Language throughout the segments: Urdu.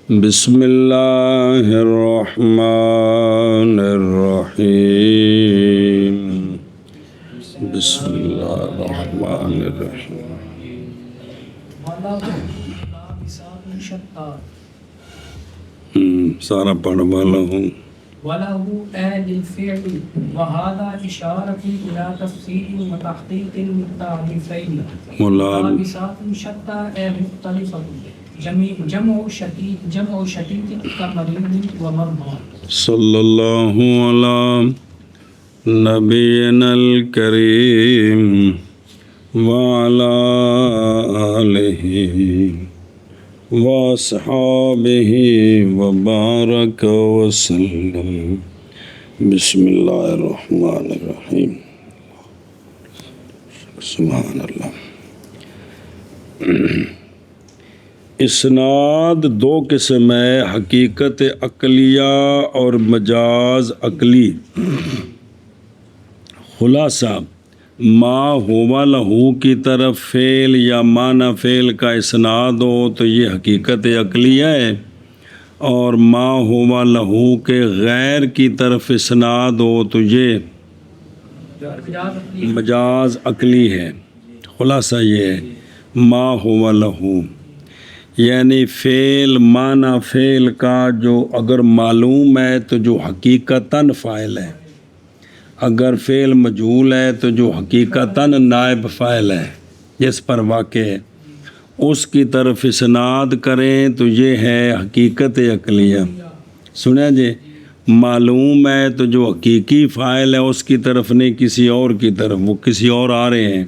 بسم اللہ الرحمن الرحیم بسم اللہ الرحمن الرحیم سارا پڑھ والا ہوں وَلَهُ آلِ الْفِعْلِ وَهَذَا إِشَارَةٌ إِلَى تَفْصِيلٍ وَتَحْقِيقٍ مُتَعَرِّفَيْنِ مُلَابِسَاتٌ شَتَّى مُخْتَلِفَةٌ جمع شتیت كمريض ومرضى صلی اللہ علی نبینا الکریم وعلی آلہ واصحابہ وبارک وسلم بسم اللہ الرحمن الرحیم سبحان اللہ۔ اسناد دو قسم ہے، حقیقت عقلیہ اور مجاز عقلی۔ خلاصہ ما ہوا لہو کی طرف فعل یا معنی فعل کا اسناد ہو تو یہ حقیقت عقلیہ ہے، اور ما ہوا لہو کے غیر کی طرف اسناد ہو تو یہ مجاز عقلی ہے۔ خلاصہ یہ ہے ما ہوا لہو، یعنی فعل معنی فعل کا جو اگر معلوم ہے تو جو حقیقتاً فاعل ہے، اگر فعل مجہول ہے تو جو حقیقتاً نائب فاعل ہے جس پر واقع ہے، اس کی طرف اسناد کریں تو یہ ہے حقیقت عقلیہ۔ سنیں جی، معلوم ہے تو جو حقیقی فاعل ہے اس کی طرف نہیں، کسی اور کی طرف، وہ کسی اور آ رہے ہیں،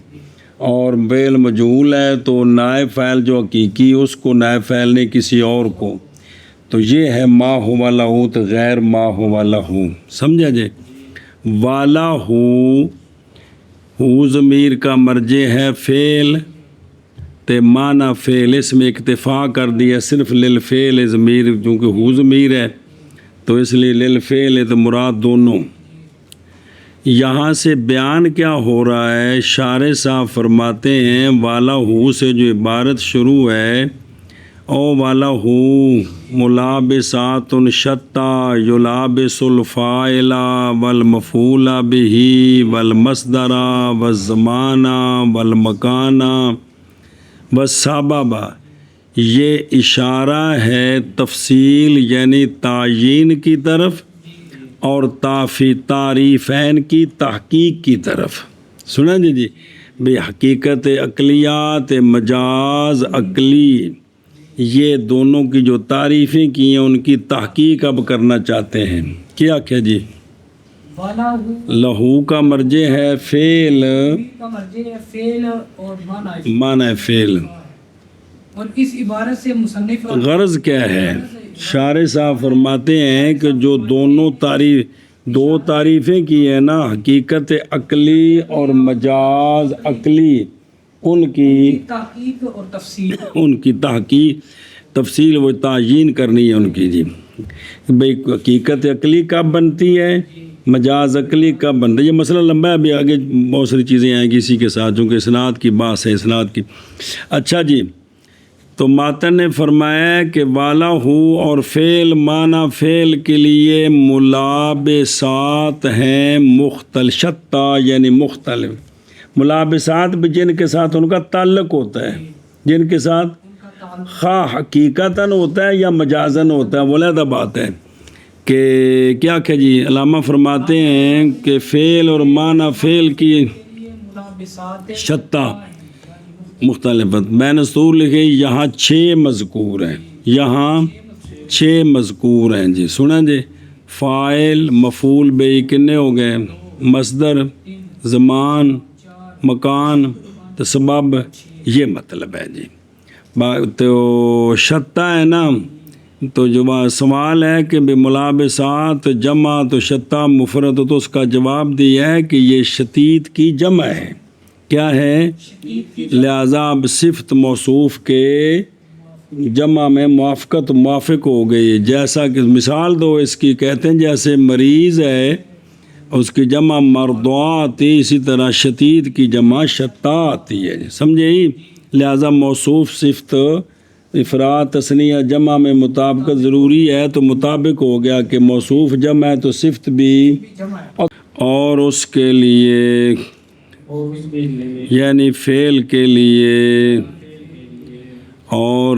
اور فعل مجہول ہے تو نائب فاعل جو حقیقی اس کو نائب فاعل نہیں کسی اور کو، تو یہ ہے ما ہوا لہو تو غیر ما ہوا لہو۔ سمجھا جی؟ والا ہو ضمیر کا مرجع ہے فعل تے معنی فعل، اس میں اکتفا کر دیا صرف للفعل ضمیر، چونکہ ہو ضمیر ہے تو اس لیے للفعل تو مراد دونوں۔ یہاں سے بیان کیا ہو رہا ہے؟ شارح صاحب فرماتے ہیں والا ہو سے جو عبارت شروع ہے، او والا ہو ملابسات شتّى یلابس الفاعل والمفعول به والمصدر والزمان والمکان والسبب، یہ اشارہ ہے تفصیل یعنی تعیین کی طرف اور تعریفین کی تحقیق کی طرف۔ سنیں جی بے حقیقت عقلیات مجاز عقلی، یہ دونوں کی جو تعریفیں کی ہیں ان کی تحقیق اب کرنا چاہتے ہیں۔ کیا جی؟ لہو کا مرجع ہے فعل اور معنی فعل، اور اس عبارت سے مصنف غرض کیا ہے؟ شارح صاحب فرماتے ہیں کہ جو دو تعریفیں کی ہیں نا، حقیقت عقلی اور مجاز عقلی، ان کی تحقیق اور تفصیل، ان کی تحقیق تفصیل و تعیین کرنی ہے ان کی جی۔ بھئی حقیقت عقلی کب بنتی ہے، مجاز عقلی کب بنتی ہے، یہ مسئلہ لمبا ہے، ابھی آگے بہت ساری چیزیں آئیں گی اسی کے ساتھ، چونکہ اسناد کی بات ہے اسناد کی۔ اچھا جی، تو ماتن نے فرمایا کہ والا ہو اور فعل معنی فعل کے لیے ملابسات ہیں مختلف، شتّى یعنی مختلف، ملابسات بھی جن کے ساتھ ان کا تعلق ہوتا ہے، جن کے ساتھ خواہ حقیقتاً ہوتا ہے یا مجازاً ہوتا ہے، وہ علیحدہ بات ہے کہ کیا جی علامہ فرماتے ہیں کہ فعل اور معنی فعل کی شتّى مختلف بین سطور لکھے، یہاں 6 مذکور ہیں، یہاں 6 مذکور ہیں جی۔ سنیں جی، فاعل مفعول بہ کتنے ہو گئے، مصدر زمان مکان تو سبب، یہ مطلب ہے جی۔ تو شتّى ہے نا، تو جو سوال ہے کہ ملابسات جمع تو شتّى مفرد، تو اس کا جواب دیا ہے کہ یہ شتیت کی جمع ہے۔ کیا ہے؟ لہذا اب صفت موصوف کے جمع میں موافقت موافق ہو گئی، جیسا کہ مثال دو اس کی، کہتے ہیں جیسے مریض ہے اس کی جمع مرضى آتی، اسی طرح شتید کی جمع شتّى آتی ہے، سمجھے ہی؟ لہذا موصوف صفت افراد تثنیہ جمع میں مطابقت ضروری ہے تو مطابق ہو گیا کہ موصوف جمع ہے تو صفت بھی جمع ہے اور اس کے لیے اور اس کے لیے یعنی فعل کے لیے اور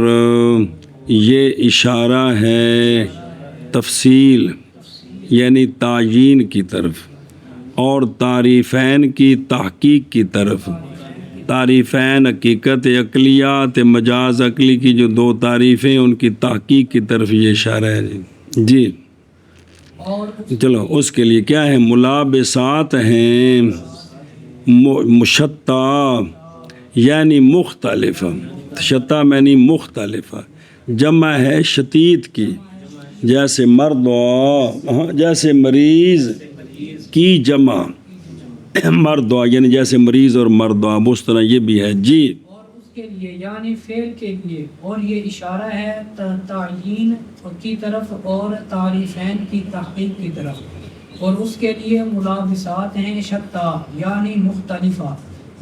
یہ اشارہ ہے تفصیل یعنی تعیین کی طرف اور تعریفین کی تحقیق کی طرف. تعریفین حقیقت عقلیات مجاز عقلی کی جو دو تعریفیں ان کی تحقیق کی طرف یہ اشارہ ہے. جی اور چلو اس کے لیے کیا ہے ملابسات ہیں مشتہ یعنی مختلف. شتہ یعنی مختلف جمع ہے شدید کی جیسے مرد جیسے مریض کی جمع مردوا یعنی جیسے مریض اور مردوا اس طرح یہ بھی ہے. جی اور اس کے لیے یعنی فعل کے لیے اور یہ اشارہ ہے تعیین کی طرف اور تعریفین کی تحقیق کی طرف اور اس کے لیے ملابسات ہیں شتہ یعنی مختلفہ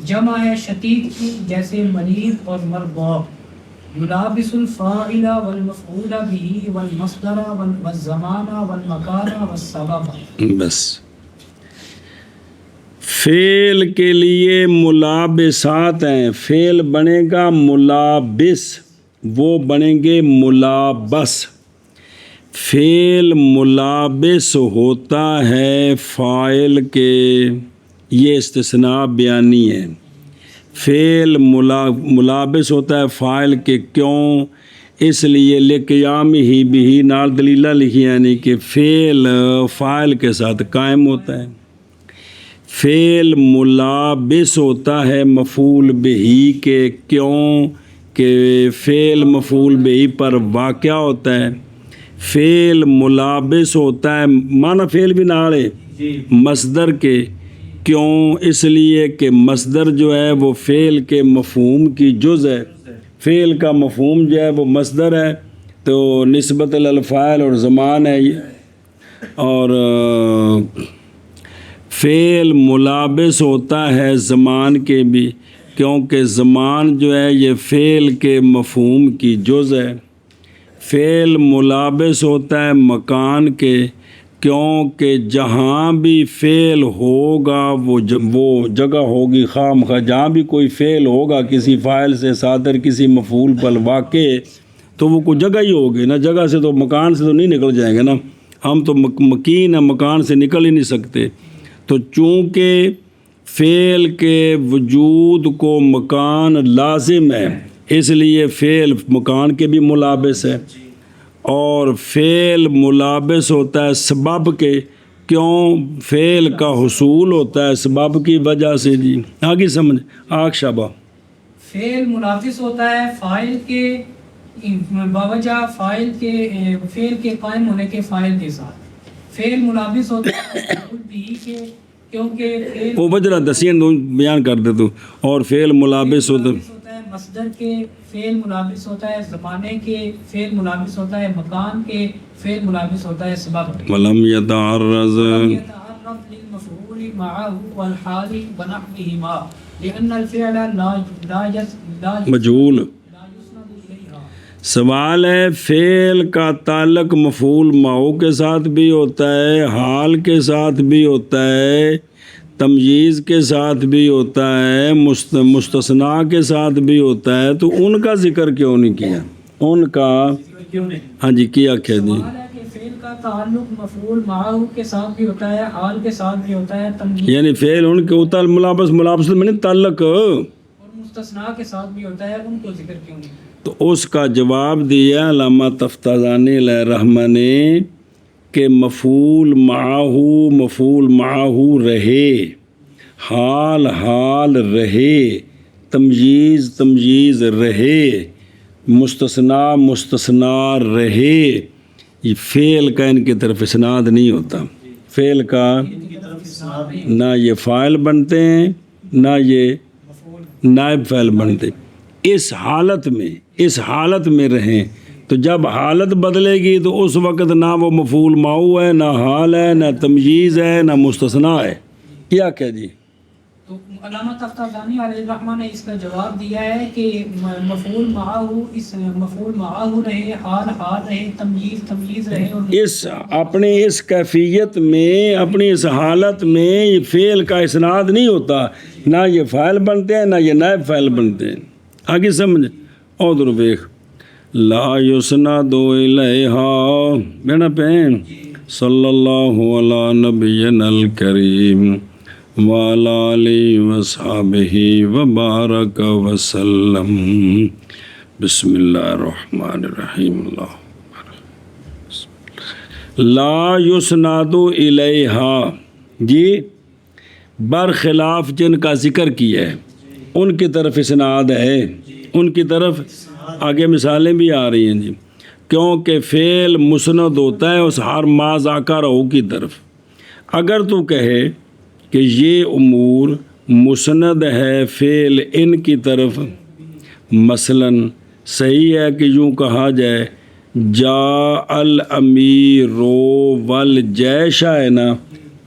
جمع ہے شدید کی جیسے مریض اور مرضى. یلابس الفاعل والمفعول به والمصدر والزمان والمکان والسبب. بس فعل کے لیے ملابسات ہیں. فعل بنے گا ملابس وہ بنیں گے ملابس. فعل ملابس ہوتا ہے فاعل کے یہ استثناء بیانی ہے. فعل ملابس ہوتا ہے فاعل کے کیوں اس لیے لقیام ہی بھی نال دلیلہ لکھی یعنی کہ فعل فاعل کے ساتھ قائم ہوتا ہے. فعل ملابس ہوتا ہے مفعول بہی کے کیوں کہ فعل مفعول بہی پر واقع ہوتا ہے. فعل ملابس ہوتا ہے معنی فعل بھی نال ہے مصدر کے کیوں اس لیے کہ مصدر جو ہے وہ فعل کے مفہوم کی جز ہے. فعل کا مفہوم جو ہے وہ مصدر ہے تو نسبت الفاعل اور زمان ہے. اور فعل ملابس ہوتا ہے زمان کے بھی کیونکہ زمان جو ہے یہ فعل کے مفہوم کی جز ہے. فعل ملابس ہوتا ہے مکان کے کیونکہ جہاں بھی فعل ہوگا وہ جگہ ہوگی خام خواہ جہاں بھی کوئی فعل ہوگا کسی فاعل سے صادر کسی مفعول پر واقع تو وہ کوئی جگہ ہی ہوگی نا. جگہ سے تو مکان سے تو نہیں نکل جائیں گے نا. ہم تو مکین ہے مکان سے نکل ہی نہیں سکتے. تو چونکہ فعل کے وجود کو مکان لازم ہے اس لیے فعل مکان کے بھی ملابس ہے. اور فعل ملابس ہوتا ہے سبب کے کیوں فعل کا حصول ہوتا ہے سبب کی وجہ سے. جی آگے سمجھ آگ شابہ. فعل ملابس ہوتا ہے فاعل کے باوجہ فاعل کے قائم ہونے کے فاعل کے ساتھ. فعل ملابس ہوتا ہے مفعول بہ کے کیونکہ وہ وجہ دسین بیان کر دے تو. اور فعل ملابس ہوتا ہے مصدر کے فعل ملابس ہوتا ہے زمانے کے فعل ملابس ہوتا ہے مکان کے فعل ملابس ہوتا ہے سبب کے. ولم يتعرض للمفعول معه والحال ونحوهما لأن الفعل لا مجهول. سوال ہے فعل کا تعلق مفعول معه کے ساتھ بھی ہوتا ہے حال کے ساتھ بھی ہوتا ہے تمییز کے ساتھ بھی ہوتا ہے مستثنیٰ کے ساتھ بھی ہوتا ہے تو ان کا ذکر کیوں نہیں کیا ان کا ہاں جی کیا کیا جی فعل کا تعلق مفعول معه کے ساتھ بھی ہوتا ہے حال کے ساتھ بھی ہوتا ہے تمییز یعنی فعل ان کے ہوتا ہے ملابس میں تعلق اور مستثنیٰ کے ساتھ بھی ہوتا ہے ان کو ذکر کیوں نہیں. تو اس کا جواب دیا علامہ تفتازانی علیہ رحمہ نے کہ مفعول معاہو رہے حال رہے تمییز رہے مستثنیٰ رہے. یہ فعل کا ان کی طرف اسناد نہیں ہوتا. فعل کا نہ یہ فاعل بنتے ہیں نہ یہ نائب فاعل بنتے. اس حالت میں رہیں تو جب حالت بدلے گی تو اس وقت نہ وہ مفعول معو ہے نہ حال ہے نہ تمییز ہے نہ مستثنیٰ ہے. کیا کہ جی تو علامہ تفتازانی علیہ الرحمہ نے اس کا جواب دیا ہے کہ مفعول معاہو اس مفعول معاہو رہے، حال حال رہے، تمییز تمییز رہے، اور اس اپنی اس کیفیت میں، اپنی اس حالت میں یہ فعل کا اسناد نہیں ہوتا، نہ یہ فاعل بنتے ہیں نہ یہ نائب فاعل بنتے ہیں. آگے سمجھ. اور درویخ لا یسناد الیہا بینا پہن صلی اللہ علی نبینا الکریم وعلی آلہ وصحبہ وبارک وسلم. بسم اللہ الرحمن الرحیم. اللہ لا یسناد الیہا، جی برخلاف جن کا ذکر کیا ہے ان کی طرف اسناد ہے، ان کی طرف آگے مثالیں بھی آ رہی ہیں جی. کیونکہ فعل مسند ہوتا ہے اس ہر ما ذکر کی طرف. اگر تو کہے کہ یہ امور مسند ہے فعل ان کی طرف، مثلا صحیح ہے کہ یوں کہا جائے جاء الامیر والجیش ہے نا،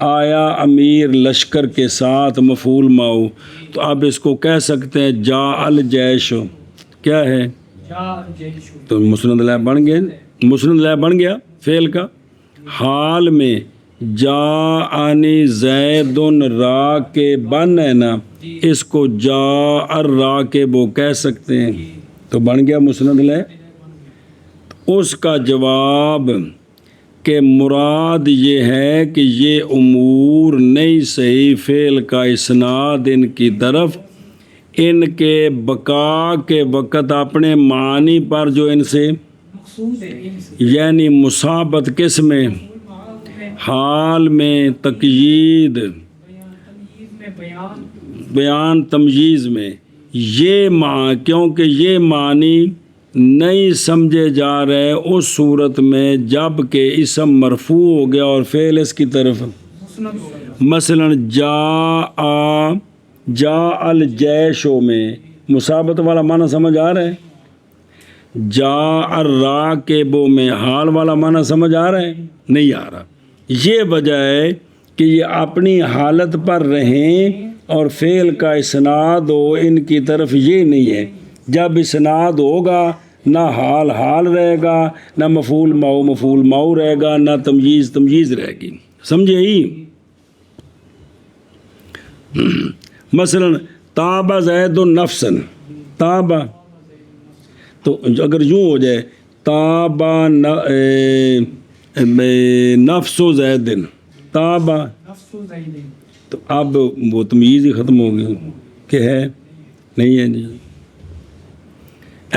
آیا امیر لشکر کے ساتھ، مفعول ماؤ. تو اب اس کو کہہ سکتے ہیں جاء الجیش، کیا ہے تو مسند لے بن گیا، مسند لے بن گیا فعل کا. حال میں جاءنی زید راکبن ہے نا، اس کو جاء الراکب کہہ سکتے ہیں، تو بن گیا مسند لے. اس کا جواب کہ مراد یہ ہے کہ یہ امور نہیں صحیح فعل کا اسناد ان کی طرف، ان کے بقا کے وقت اپنے معنی پر جو ان سے یعنی مصابت کس میں، حال میں، تقیید بیان تمییز میں، یہ کیونکہ یہ معنی نہیں سمجھے جا رہے اس صورت میں جب کہ اسم مرفوع ہو گیا اور فعل اس کی طرف. مثلا جاء الجیشو میں مصابت والا معنی سمجھ آ رہا ہے، جاء الراکبو میں حال والا معنی سمجھ آ رہا ہے، نہیں آ رہا. یہ وجہ ہے کہ یہ اپنی حالت پر رہیں اور فعل کا اسناد ہو ان کی طرف، یہ نہیں ہے. جب اسناد ہوگا نہ حال حال رہے گا، نہ مفعول ماؤ رہے گا، نہ تمییز رہے گی. سمجھے ہی؟ مثلا تاب زید نفسا، تاب، تو اگر یوں ہو جائے تاب نفس زید، تاب، تو اب وہ تمییز ہی ختم ہو گئی کہ ہے نہیں ہے جی.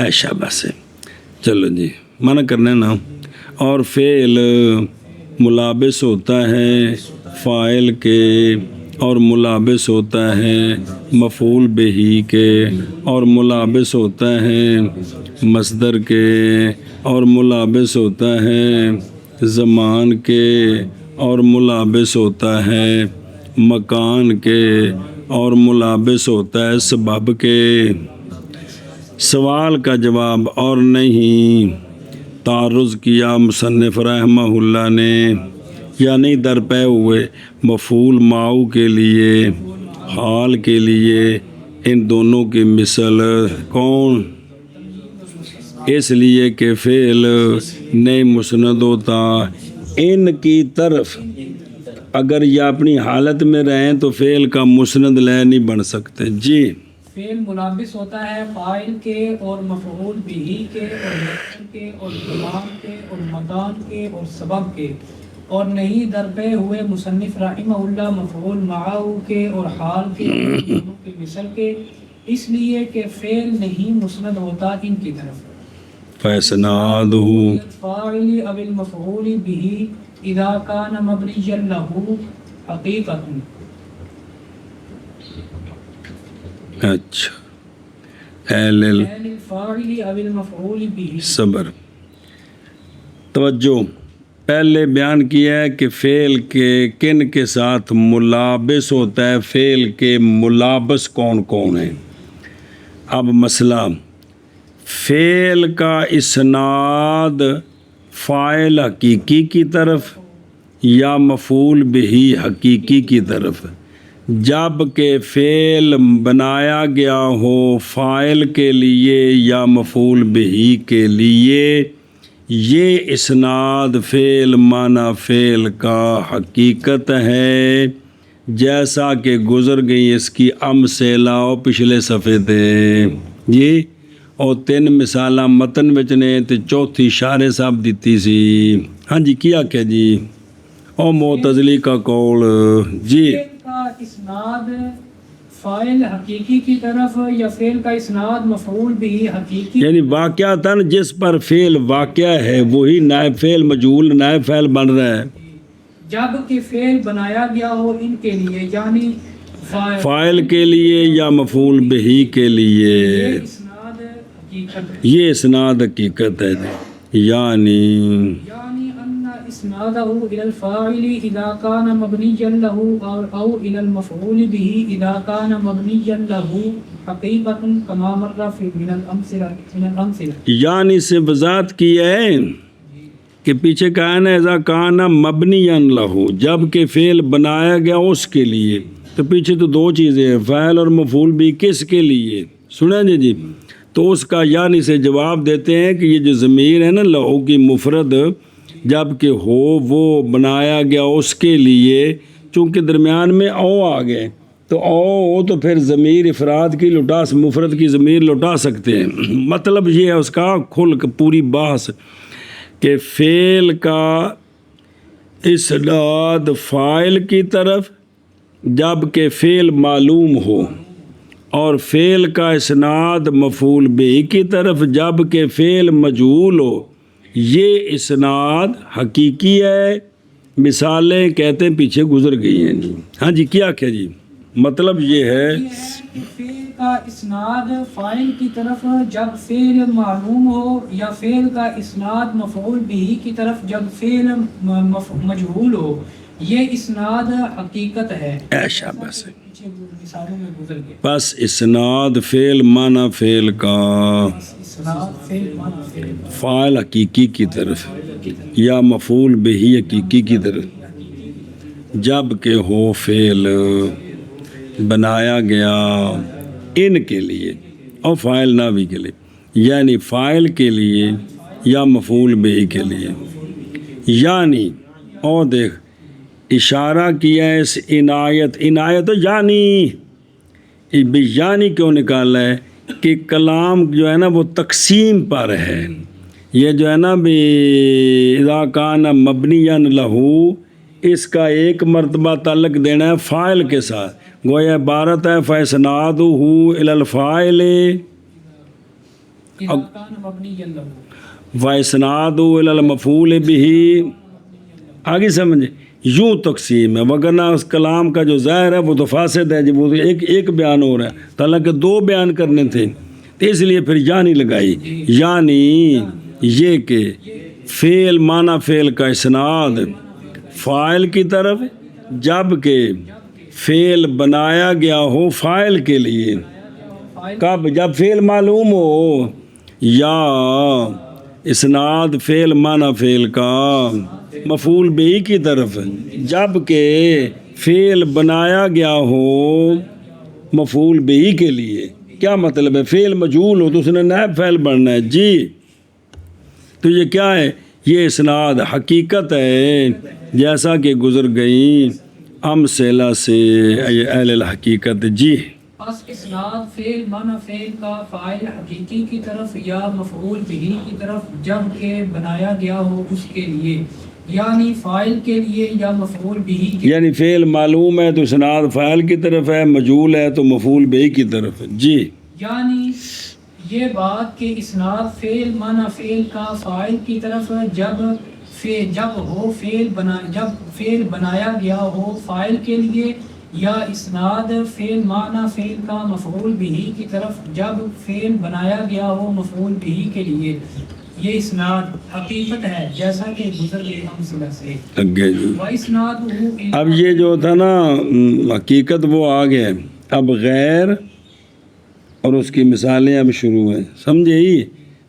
ایشا بس ہے. چلو جی منع کرنا نا. اور فعل ملابس ہوتا ہے فاعل کے، اور ملابس ہوتا ہے مفعول بہی کے، اور ملابس ہوتا ہے مصدر کے، اور ملابس ہوتا ہے زمان کے، اور ملابس ہوتا ہے مکان کے، اور ملابس ہوتا ہے سبب کے. سوال کا جواب اور نہیں تعرض کیا مصنف رحمہ اللہ نے، یا نہیں درپے ہوئے مفعول ماؤ کے لیے، حال کے لیے، ان دونوں کی مثل کون؟ اس لیے کہ فعل نہیں مسند ہوتا ان کی طرف. اگر یہ اپنی حالت میں رہیں تو فعل کا مسند لے نہیں بن سکتے. جی فعل ملابس ہوتا ہے فاعل کے اور مفعول بہ کے اور مفعول کے اور زمان کے اور مکان کے اور سبب کے، اور نہیں درپے ہوئے مصنف رحمہ اللہ مفعول معاہو کے اور حال کے اور دونوں کے مثل کے، اس لیے کہ فعل نہیں مسند ہوتا ان کی طرف. فَإِسْنَادُهُ الفاعل او المفعول بہ اذا کان مبنیا لہ حقیقۃ. اچھا صبر. توجہ، پہلے بیان کیا ہے کہ فعل کے کن کے ساتھ ملابس ہوتا ہے، فعل کے ملابس کون کون ہیں. اب مسئلہ فعل کا اسناد فاعل حقیقی کی طرف یا مفعول بہ حقیقی کی طرف. جب کہ فعل بنایا گیا ہو فاعل کے لیے یا مفعول بہی کے لیے، یہ اسناد فعل معنی فعل کا حقیقت ہے، جیسا کہ گزر گئی اس کی امثلہ پچھلے صفحے تے جی، اور 3 مثالاں متن وچ نے تے چوتھی شارح صاحب دتی سی۔ ہاں جی، کیا کہ جی او معتزلی کا قول جی، فعل کا اسناد فاعل حقیقی کی طرف یا فعل کا اسناد مفعول بھی حقیقی، یعنی واقعتاً جس پر فعل واقع ہے وہی نائب فعل مجہول نائب فعل بن رہا ہے، جب کہ فعل بنایا گیا ہو ان کے لیے، یعنی فاعل کے لیے یا مفعول بہی کے لیے، یہ اسناد حقیقت ہے، یہ اسناد حقیقت ہے، یعنی یعنی ان اسنادہ الى الفاعل اذا كان مبنيا له او الى المفعول به اذا كان مبنيا له حقیقت كما مر في من الامثله، یعنی سے وضاحت کی ہے کہ پیچھے کہا ہے نا اذا کان مبنیا لہو، جب کہ فعل بنایا گیا اس کے لیے، تو پیچھے تو 2 چیزیں ہیں، فاعل اور مفعول بھی، کس کے لیے سنیں جی، تو اس کا یعنی سے جواب دیتے ہیں کہ یہ جو ضمیر ہے نا لہو کی مفرد، جب کہ ہو وہ بنایا گیا اس کے لیے، چونکہ درمیان میں او آ گئے تو او تو پھر ضمیر افراد کی لٹا مفرد کی ضمیر لٹا سکتے ہیں۔ مطلب یہ ہے اس کا کھل پوری بحث کہ فعل کا اسناد فاعل کی طرف جب کہ فعل معلوم ہو، اور فعل کا اسناد مفعول بہ کی طرف جب کہ فعل مجہول ہو، یہ اسناد حقیقی ہے۔ مثالیں کہتے ہیں پیچھے گزر گئی ہیں جی، ہاں جی، کیا کیا جی، مطلب یہ ہے کہ فعل کا اسناد فاعل کی طرف جب فعل معلوم ہو، یا فعل کا اسناد مفعول بہ کی طرف جب فعل مجہول ہو، یہ اسناد حقیقت ہے، ایشا بس پیچھے مثالوں میں گزر گئے۔ بس اسناد فعل معنی فعل کا اسناد فعل معنی فعل کا فاعل حقیقی کی طرف یا مفعول بہی حقیقی کی طرف جب کہ ہو فعل بنایا گیا ان کے لیے اور فاعل ناوی کے لیے، یعنی فاعل کے لیے یا مفعول بہی کے لیے، یعنی اور دیکھ اشارہ کیا ہے اس عنایت یعنی یعنی کیوں نکالا ہے کہ کلام جو ہے نا وہ تقسیم پر ہے، یہ جو ہے نا بھی اذا کان مبنیا لہو، اس کا ایک مرتبہ تعلق دینا ہے فاعل کے ساتھ، گویا عبارت ہے فاسنادہ الی الفاعل اذا کان مبنیا لہ، واسنادہ الی المفعول بہ، آگے سمجھے، یوں تقسیم ہے، وگرنہ اس کلام کا جو ظاہر ہے وہ تو فاسد ہے جی، وہ ایک بیان ہو رہا ہے، حالانکہ 2 بیان کرنے تھے، تو اس لیے پھر یعنی لگائی، یعنی یہ کہ فعل معنی فعل کا اسناد فاعل کی طرف جب کہ فعل بنایا گیا ہو فاعل کے لیے، کب؟ جب فعل معلوم ہو، یا اسناد فعل معنی فعل کا مفعول بہی کی طرف جب کہ فعل بنایا گیا ہو مفعول بہی کے لیے، کیا مطلب ہے؟ فعل مجہول ہو تو اس نے نائب فعل بننا ہے جی، تو یہ کیا ہے؟ یہ اسناد حقیقت ہے، جیسا کہ گزر گئی امثلہ سے اہل الحقیقت جی۔ پس اسناد فعل معنی فعل کا فاعل حقیقی کی طرف یا مفعول بہ کی طرف جب کہ بنایا گیا ہو اس کے لیے، یعنی فاعل کے لیے یا مفعول بہ کے، یعنی فعل معلوم ہے تو اسناد فاعل کی طرف ہے، مجہول ہے تو مفعول بہ کی طرف ہے جی۔ یعنی یہ بات کہ اسناد فعل معنی فعل کا فاعل کی طرف جب فعل بنایا گیا ہو فاعل کے لیے، یا اسناد فعل معنی فعل کا مفعول بہ کی طرف جب فعل بنایا گیا ہو مفعول بہ کے لیے، یہ اسناد حقیقت ہے، جیسا کہ گزر گئے امثلہ سے۔ اگے جی، وَإِسْنَادُهُ اب یہ جو تھا نا حقیقت وہ آگے، اب غیر اور اس کی مثالیں اب شروع ہیں، سمجھے ہی؟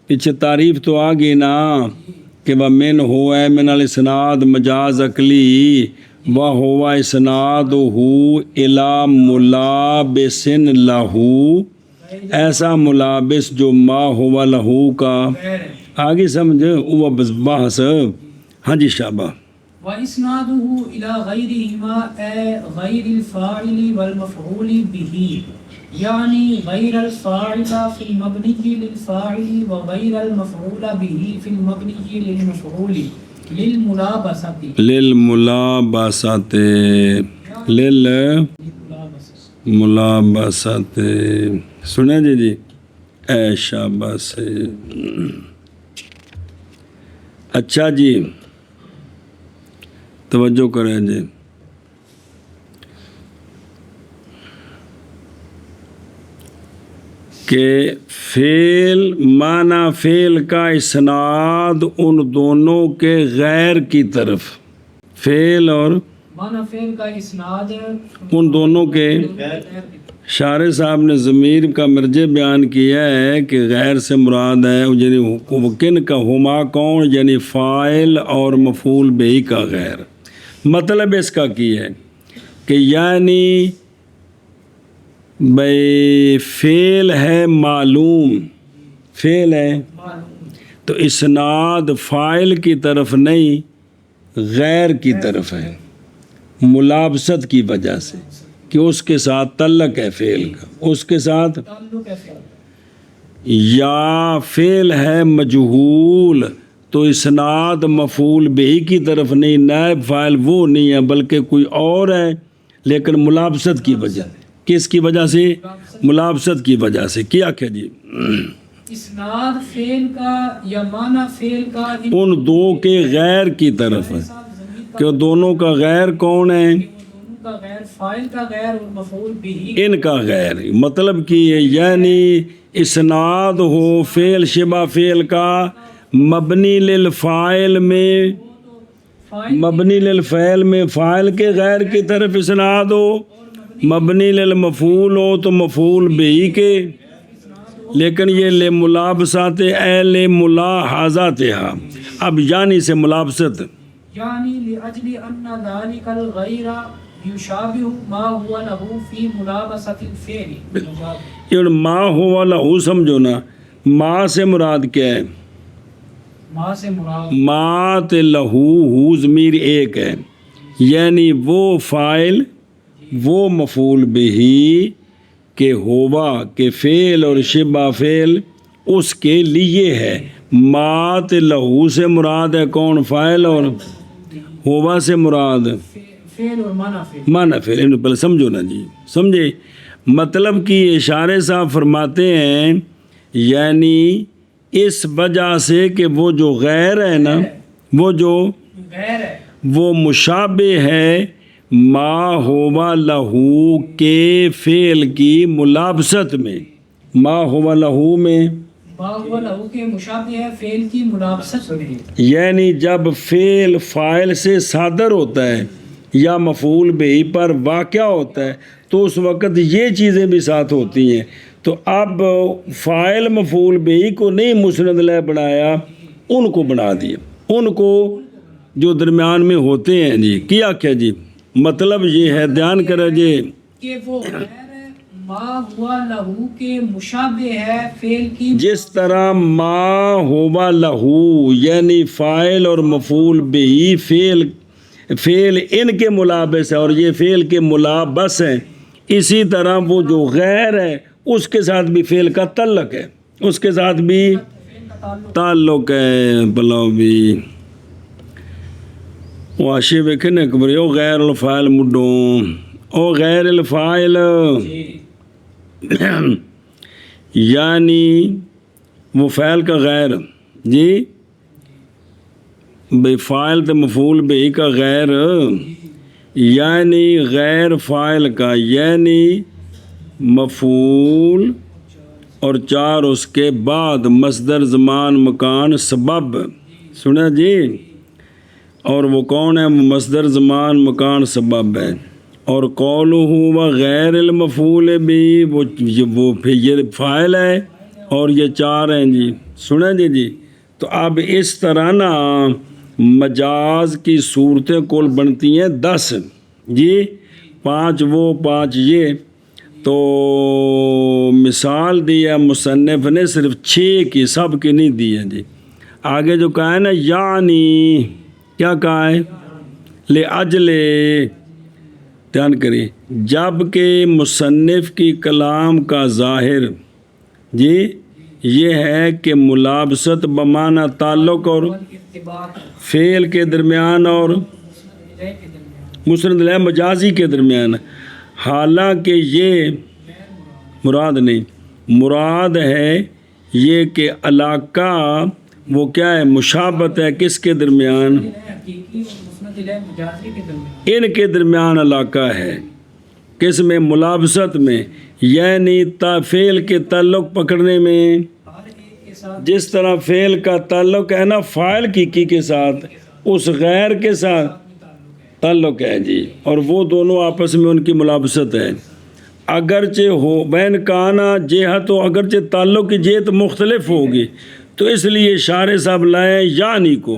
پیچھے تعریف تو آ گئی نا کہ وَمِنْ هُوَ مِنَ الْإِسْنَاد مجاز عقلی وَهُوَ إِسْنَادُهُ إِلَى مُلَابِسٍ لَهُ، ایسا ملابس جو ما ہوا لہو کا غیر ہے۔ آگے سمجھ وہ بحث۔ ہاں جی شابہ۔ وَإِسْنَادُهُ إِلَى غَيْرِهِمَا أي غَيْرِ الْفَاعِلِ وَالْمَفْعُولِ بِهِ، یعنی غیر الفاعل فی المبنی للفاعل وغیر المفعول به فی المبنی للمفعول للملابسۃ للملابسۃ سنیں جی اے شاباش۔ اچھا جی توجہ کریں جی، کہ فعل معنی فعل کا اسناد ان دونوں کے غیر کی طرف، فعل اور معنی فعل کا اسناد ان دونوں کے، شارح صاحب نے ضمیر کا مرجع بیان کیا ہے کہ غیر سے مراد ہے یعنی کن کا، ہما کون، یعنی فاعل اور مفعول بہ کا غیر۔ مطلب اس کا کی ہے کہ یعنی بھئی فعل ہے معلوم، فعل ہے تو اسناد فاعل کی طرف نہیں غیر کی طرف ہے، ملابست کی وجہ سے کہ اس کے ساتھ تعلق ہے فعل کا، اس کے ساتھ تعلق ہے فعل۔ یا فعل ہے مجہول تو اسناد مفعول بہ کی طرف نہیں، نائب فاعل وہ نہیں ہے بلکہ کوئی اور ہے، لیکن ملابست کی وجہ، کس کی وجہ سے؟ ملابست کی وجہ سے۔ کیا کہ جی اسناد فعل کا یا معنی فعل کا ان دو کے غیر کی طرف ہے، کہ دونوں کا غیر کون ہے؟ دونوں کا غیر، فاعل کا غیر اور مفعول به ان کا غیر۔ مطلب کہ یعنی اسناد ہو فعل شبہ فعل کا مبنی للفاعل میں، مبنی للفعل میں فاعل کے غیر کی طرف اسناد ہو، مبنی للمفعول ہو تو مفعول بہ کے، لیکن یہ لملابسات اے لملاحظاتہا، اب یعنی سے ملابست، یعنی لأجل ان ذلك الغیر یشابہ ما هو له فی ملابسۃ الفعل۔ یہ ما ہوا لہو سمجھو نا، ما سے مراد کیا ہے؟ ما سے مراد ما تے لہو ہو ضمیر ایک ہے، یعنی وہ فاعل وہ مفعول بہ کہ ہوا کہ فعل اور شبہ فعل اس کے لیے ہے۔ ما تے لہو سے مراد ہے کون؟ فاعل، اور ہوا سے مراد فعل اور معنی فعل۔ معنی فعل۔ انہوں پہلے سمجھو نا جی، سمجھے مطلب کہ اشارے صاحب فرماتے ہیں یعنی اس وجہ سے کہ وہ جو غیر ہے نا، وہ جو غیر ہے وہ مشابہ ہے ما ہوا لہو کے فعل کی ملابست میں، ما ہوا لہو میں، ما هو له کے مشابہ ہے فعل کی ملابست میں، یعنی جب فعل فاعل سے صادر ہوتا ہے یا مفعول بہ پر واقع ہوتا ہے تو اس وقت یہ چیزیں بھی ساتھ ہوتی ہیں۔ تو اب فاعل مفعول بہ کو نہیں مسند لہ بنایا، ان کو بنا دیا، ان کو جو درمیان میں ہوتے ہیں جی۔ کیا کیا جی مطلب یہ ہے، دھیان کریں جی، کہ وہ غیر ما ہوا لہو کے مشابہ ہے فعل کی، جس طرح ما ہوا لہو یعنی فاعل اور مفعول بہ فعل ان کے ملابس ہے اور یہ فعل کے ملابس ہیں، اسی طرح وہ جو غیر ہے اس کے ساتھ بھی فعل کا تعلق ہے، اس کے ساتھ بھی تعلق ہے۔ بلو بھی واشی ویکھے نا کبری او غیر الفاعل مڈوں، او غیر الفاعل یعنی وہ فعل کا غیر جی، بے فاعل تو مفعول بہ کا غیر، یعنی غیر فاعل کا، یعنی مفعول اور چار اس کے بعد مصدر زمان مکان سبب، سنا جی، اور وہ کون ہے؟ مصدر زمان مکان سبب ہے۔ اور قولہ و غیر المفعول بھی وہ پھر یہ فاعل ہے اور یہ چار ہیں جی، سنیں جی۔ تو اب اس طرح نا مجاز کی صورتیں کل بنتی ہیں 10 جی، 5 وہ 5 یہ، تو مثال دی ہے مصنف نے صرف 6 کی، سب کی نہیں دی ہے جی۔ آگے جو کہا ہے نا یعنی، کیا کہا ہے؟ لِأَجْلِ، دھیان کریے، جب کہ مصنف کی کلام کا ظاہر جی یہ ہے کہ ملابست بمعنی تعلق اور والارتباط فعل کے درمیان اور الیہ کے درمیان مسند الیہ مجازی کے درمیان، حالانکہ یہ مراد نہیں، مراد ہے یہ کہ علاقہ وہ کیا ہے؟ مشابہت ہے کس کے درمیان؟ حقیقی اور مسند الیہ مجازی کے درمیان، ان کے درمیان علاقہ ہے، کس میں؟ ملابست میں، یعنی فعل کے تعلق پکڑنے میں، ہر ایک کے ساتھ جس طرح فعل کا تعلق ہے نا فاعل کی کے ساتھ، اس غیر کے ساتھ تعلق ہے جی، اور وہ دونوں آپس میں ان کی ملابست ہے، اگرچہ ہو بین کانا جہت ہو، اگرچہ تعلق کی جہت مختلف ہوگی، تو اس لیے اشارے صاحب لائے یعنی کو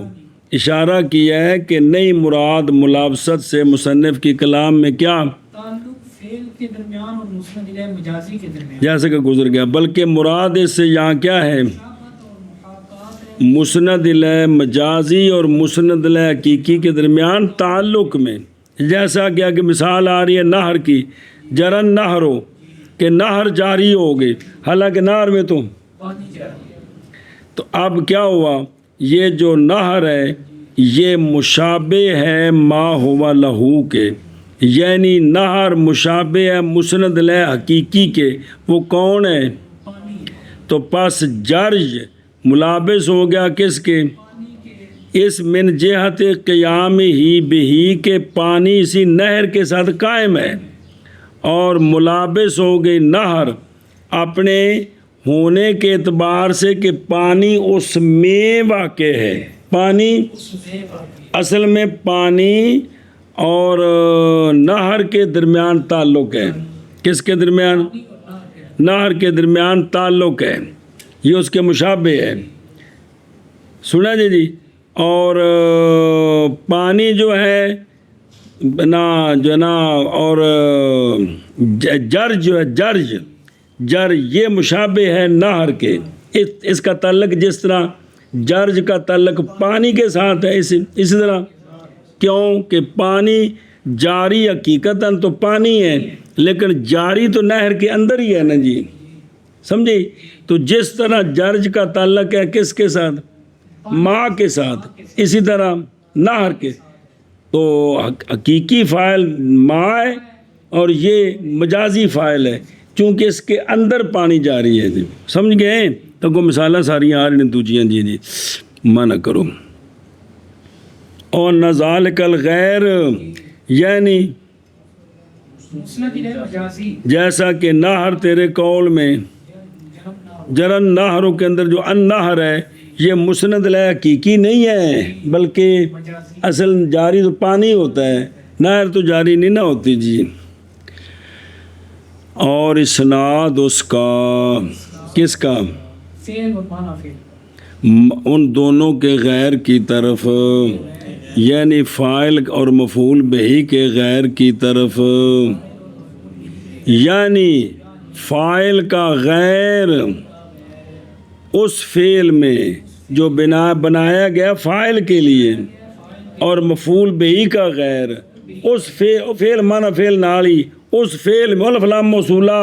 اشارہ کیا ہے کہ نئی مراد ملابست سے مصنف کی کلام میں کیا تعلق فعل کے درمیان اور مسند الیہ مجازی کے درمیان، جیسے کہ گزر گیا، بلکہ مراد اس سے یہاں کیا ہے؟ مشابہت اور محاکات ہے، مسند الیہ مجازی اور مسند الیہ حقیقی کے درمیان تعلق میں، جیسا کیا کہ مثال آ رہی ہے نہر کی، جرن نہر ہو کہ نہر جاری ہو گئی، حالانکہ نہر میں تو پانی جاری ہے، تو اب کیا ہوا؟ یہ جو نہر ہے یہ مشابہ ہے ما ہوا لہو کے، یعنی نہر مشابہ ہے مسند الیہ حقیقی کے، وہ کون ہے؟ پانی تو پس جرج ملابس ہو گیا کس کے؟ پانی کے اس من جہت قیام ہی بہی کے پانی اسی نہر کے ساتھ قائم ہے، اور ملابس ہو گئی نہر اپنے ہونے کے اعتبار سے کہ پانی اس میں واقع ہے، پانی اس میں واقع اصل میں پانی اور نہر کے درمیان تعلق ہے، کس کے درمیان؟ پانی اور نہر کے نہر کے درمیان تعلق ہے، یہ اس کے مشابہ ہے، سنا جی۔ اور پانی جو ہے نا اور جرج جو ہے جر یہ مشابہ ہے نہر کے، اس کا تعلق جس طرح جرج کا تعلق پانی کے ساتھ ہے، اسی طرح کیوں کہ پانی جاری حقیقتاً تو پانی ہے لیکن جاری تو نہر کے اندر ہی ہے نا جی، سمجھی؟ تو جس طرح جرج کا تعلق ہے کس کے ساتھ؟ ماں کے ساتھ، اسی طرح نہر کے، تو حقیقی فاعل ماں ہے اور یہ مجازی فاعل ہے، چونکہ اس کے اندر پانی جاری ہے جی، سمجھ گئے؟ تو کو مثالیں ساری آ رہی ہیں دوجیاں جی منع کرو۔ اور نذالک الغیر یعنی مسند الیہ مجازی جیسا کہ نہر تیرے قول میں جرن نہروں کے اندر جو ان نہر ہے یہ مسند الیہ حقیقی نہیں ہے بلکہ مجازی اصل جاری تو پانی ہوتا ہے، نہر تو جاری نہیں نہ ہوتی جی۔ اور اسناد اس کا کس کا؟ فعل اور معنی فعل، ان دونوں کے غیر کی طرف، یعنی فاعل اور مفعول بہی کے غیر کی طرف، یعنی فاعل کا غیر اس فعل میں جو بنایا گیا فاعل کے لیے، اور مفعول بہی کا غیر اس فعل معنی فعل نالی اس فعل میں الف لام موصولہ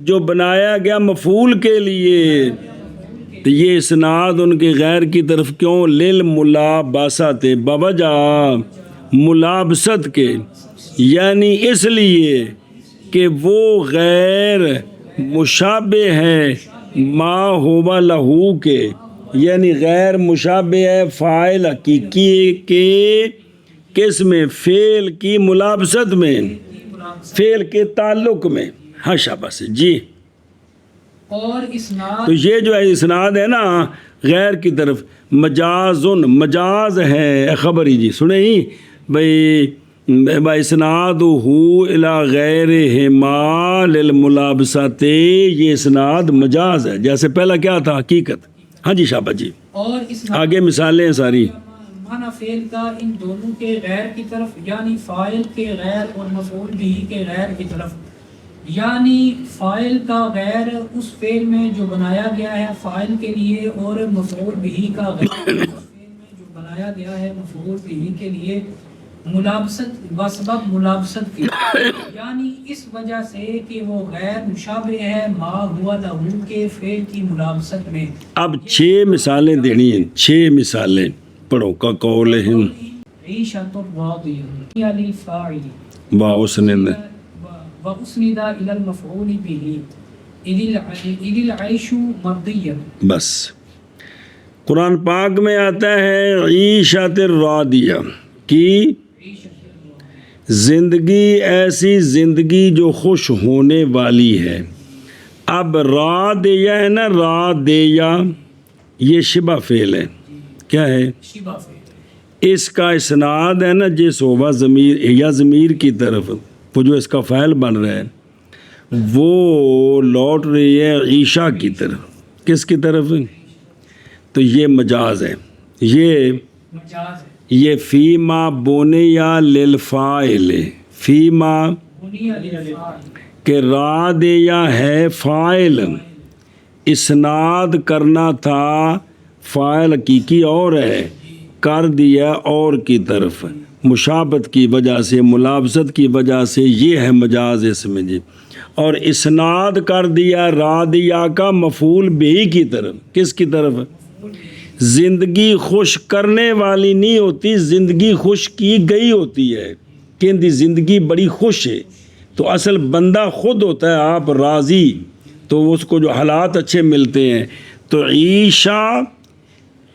جو بنایا گیا مفعول کے لیے، تو یہ اسناد ان کے غیر کی طرف کیوں؟ للملابسۃ بوجہ ملابست کے، یعنی اس لیے کہ وہ غیر مشابہ ہے ما ہوا لہو کے، یعنی غیر مشابہ ہے فاعل حقیقی کے کس میں؟ فعل کی ملابست میں، فعل کے تعلق میں، ہاں شاباش جی۔ اور اسناد تو یہ جو ہے اسناد ہے نا غیر کی طرف مجاز ہے خبری جی، سنیں ہی بھائی اسناد ہو الی غیرہما للملابسۃ، یہ اسناد مجاز ہے، جیسے پہلا کیا تھا؟ حقیقت، ہاں جی شاباش جی۔ اور اسناد آگے مثالیں ہیں ساری، معنی فعل کا ان دونوں کے غیر کی طرف، یعنی فاعل کے غیر اور مفعول بھی کے غیر کی طرف، یعنی فاعل کا غیر اس فعل میں جو بنایا گیا ہے فاعل کے لیے، اور مفعول بھی کا غیر اس فعل میں جو بنایا گیا ہے مفعول بھی کے لیے، ملابست بسبب ملابست کی، یعنی اس وجہ سے کہ وہ غیر مشابہ ہے ما ہوا لہو کے فعل کی ملابست میں۔ اب 6 مثالیں دینی ہیں، 6 مثالیں پڑھو کا قولہم عیشۃ راضیہ علی فاعل واسند واسند الی المفعول به اذ العیش مرضیہ۔ بس قرآن پاک میں آتا ہے عیشت راضیہ کی زندگی، ایسی زندگی جو خوش ہونے والی ہے۔ اب راضیہ ہے نا، راضیہ یہ شبہ فعل ہے، کیا ہے؟ شبہ فعل۔ اس کا اسناد ہے نا جس ہوا ضمیر یا ضمیر کی طرف، وہ جو اس کا فعل بن رہا ہے وہ لوٹ رہی ہے عیشا کی طرف۔ کس کی طرف؟ تو یہ مجاز ہے، یہ مجاز ہے، یہ فیما بونیا للفاعل، فیما بنی علی الفاعل کہ راضیہ ہے فاعل، اسناد کرنا تھا فاعل حقیقی اور ہے، کر دیا اور کی طرف، مشابہت کی وجہ سے، ملابست کی وجہ سے، یہ ہے مجاز اس میں جی۔ اور اسناد کر دیا راضیہ کا مفعول بھی کی طرف۔ کس کی طرف؟ زندگی خوش کرنے والی نہیں ہوتی، زندگی خوش کی گئی ہوتی ہے کہ ان دی زندگی بڑی خوش ہے، تو اصل بندہ خود ہوتا ہے آپ راضی، تو اس کو جو حالات اچھے ملتے ہیں۔ تو عیشہ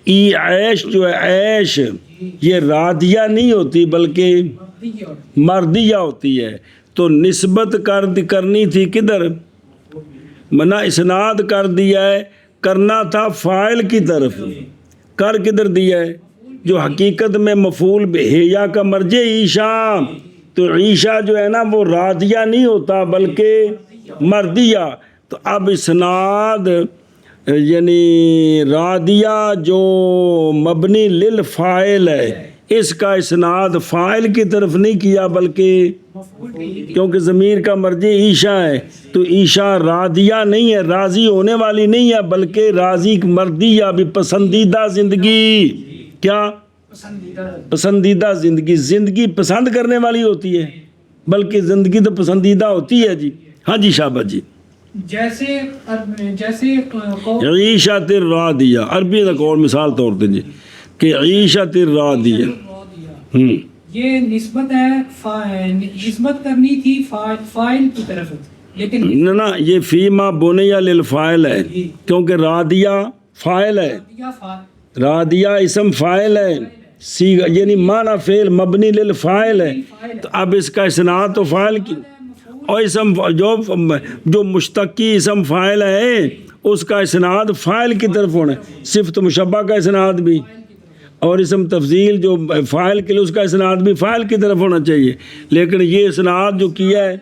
عیش جو ہے عیش یہ راضیہ نہیں ہوتی بلکہ مردیہ ہوتی ہے، تو نسبت کرنی تھی کدھر؟ منا اسناد کر دیا ہے، کرنا تھا فاعل کی طرف، کر کدھر دیا ہے؟ جو حقیقت میں مفعول بہیا کا مرجع عیشا، تو عیشا جو ہے نا وہ راضیہ نہیں ہوتا بلکہ مردیہ۔ تو اب اسناد یعنی راضیہ جو مبنی للفاعل ہے، اس کا اسناد فاعل کی طرف نہیں کیا بلکہ کیونکہ ضمیر کا مرجع عیشا ہے، تو عیشا راضیہ نہیں ہے، راضی ہونے والی نہیں ہے بلکہ راضی مردیہ بھی، پسندیدہ زندگی۔ کیا؟ پسندیدہ زندگی، زندگی پسند کرنے والی ہوتی ہے بلکہ زندگی تو پسندیدہ ہوتی ہے جی۔ ہاں جی شابت جی۔ جیسے عیشت راضیہ عربی کا اور مثال طور پہ جی کہ عیشت راضیہ یہ نسبت ہے، نسبت کرنی تھی فاعل کی طرف، لیکن نہ یہ فیما بونیا للفاعل ہے کیونکہ راضیہ فاعل ہے، راضیہ اسم فاعل ہے، سیغہ یعنی معنی فعل مبنی للفاعل ہے، تو اب اس کا اسناد تو فاعل کی، اور اسم جو مشتقی اسم فاعل ہے اس کا اسناد فاعل کی طرف ہونا ہے، صفت مشبہ کا اسناد بھی، اور اسم تفضیل جو فاعل کے لیے اس کا اسناد بھی فاعل کی طرف ہونا چاہیے، لیکن یہ اسناد جو کیا ہے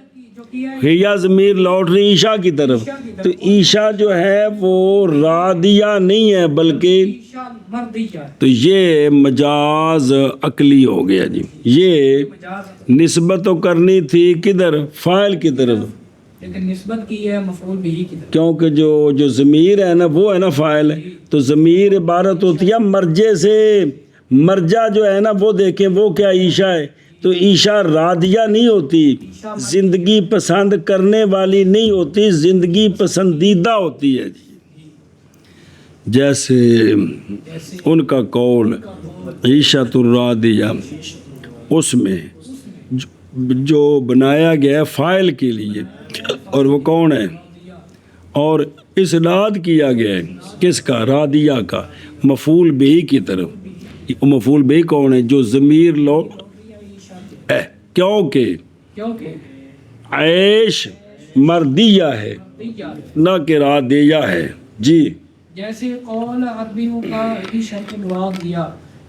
ہیا ضمیر لوٹ رہی عیشا کی طرف، تو عیشا جو ہے وہ راضیہ نہیں ہے بلکہ، تو یہ مجاز عقلی ہو گیا جی۔ یہ نسبت تو کرنی تھی کدھر؟ فاعل کی طرف، لیکن نسبت کی ہے مفعول بھی کی طرف، کیونکہ جو ضمیر ہے نا وہ ہے نا فاعل ہے، تو ضمیر عبارت ہوتی ہے مرجع سے، مرجع جو ہے نا وہ دیکھیں وہ کیا عیشا ہے، تو عیشا راضیہ نہیں ہوتی، زندگی پسند کرنے والی نہیں ہوتی، زندگی پسندیدہ ہوتی ہے جی۔ جیسے ان کا قول عیشت الراضیہ، اس میں جو بنایا گیا فاعل کے لیے، اور وہ کون ہے، اور اسناد کیا گیا ہے کس کا؟ راضیہ کا، مفعول بھی کی طرف۔ مفعول بھی کون ہے؟ جو ضمیر لو کیونکہ عیش مردیہ ہے نہ کہ راضیہ ہے جی۔ جیسے قول عربیوں کا عیشت الراضیہ،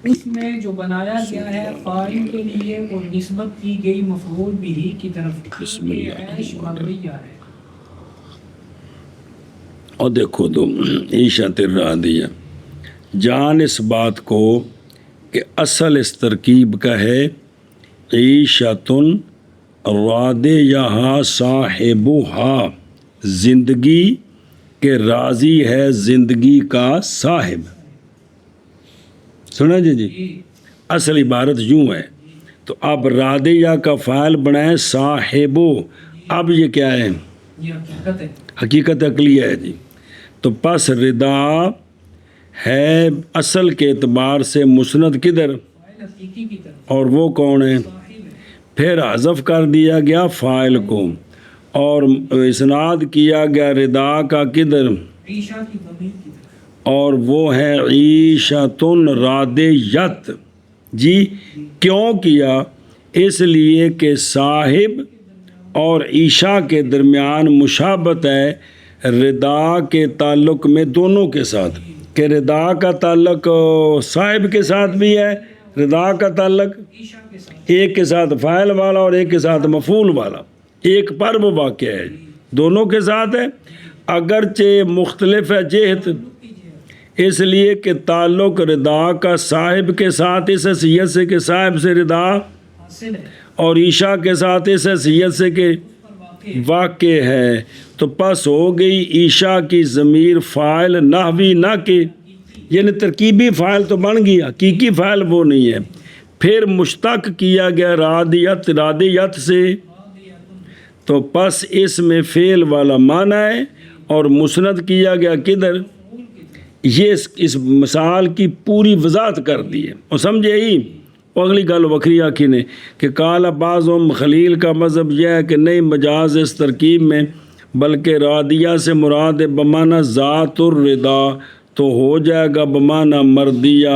اس میں جو بنایا گیا ہے فاعل کے لیے اور نسبت کی گئی مفعول بھی کی طرف، عیش مردیہ ہے۔ اور دیکھو تو عیشت الراضیہ جان اس بات کو کہ اصل اس ترکیب کا ہے عیشتن راضیہا صاحبہا، زندگی کے راضی ہے زندگی کا صاحب. سنا جی اصل عبارت یوں ہے. تو اب راضیہ کا فاعل بنائیں صاحبو. اب یہ کیا ہے؟ یہ حقیقت ہے. حقیقت عقلیہ ہے جی. تو پس رضا ہے اصل کے اعتبار سے مسند کدھر؟ فاعل حقیقی کی طرف. اور وہ کون ہے؟ صاحب ہے. پھر حذف کر دیا گیا فاعل کو اور اسناد کیا گیا رضا کا کدھر؟ عیشا کی ضمیر کی طرف. اور وہ ہے عیشتن راضیت. جی کیوں کیا؟ اس لیے کہ صاحب اور عیشا کے درمیان مشابہت ہے رضا کے تعلق میں دونوں کے ساتھ، کہ رضا کا تعلق صاحب کے ساتھ بھی ہے، رضا کا تعلق عیشا کے ساتھ. ایک کے ساتھ فاعل والا اور ایک کے ساتھ مفعول والا، ایک پر وہ واقع ہے، دونوں کے ساتھ ہے اگرچہ مختلف ہے جہت، اس لیے کہ تعلق رضا کا صاحب کے ساتھ اس حیثیت سے کہ صاحب سے رضا، حاصل ہے اور عیشا کے ساتھ اس حیثیت سے کہ پر واقع ہے. واقع ہے. تو پس ہو گئی عیشا کی ضمیر فاعل نحوی نہ کہ، یعنی ترکیبی فاعل تو بن گیا، حقیقی فاعل وہ نہیں ہے. پھر مشتق کیا گیا راضیت سے، تو پس اس میں فعل والا معنی ہے اور مسند کیا گیا کدھر؟ یہ اس مثال کی پوری وضاحت کر دی ہے اور سمجھے ہی. اگلی گل وکری آخی نے کہ کالا بعضهم خلیل کا مذہب یہ ہے کہ نہیں مجاز اس ترکیب میں بلکہ راضیہ سے مراد بمانہ ذات الرضا، تو ہو جائے گا بمانہ مردیہ،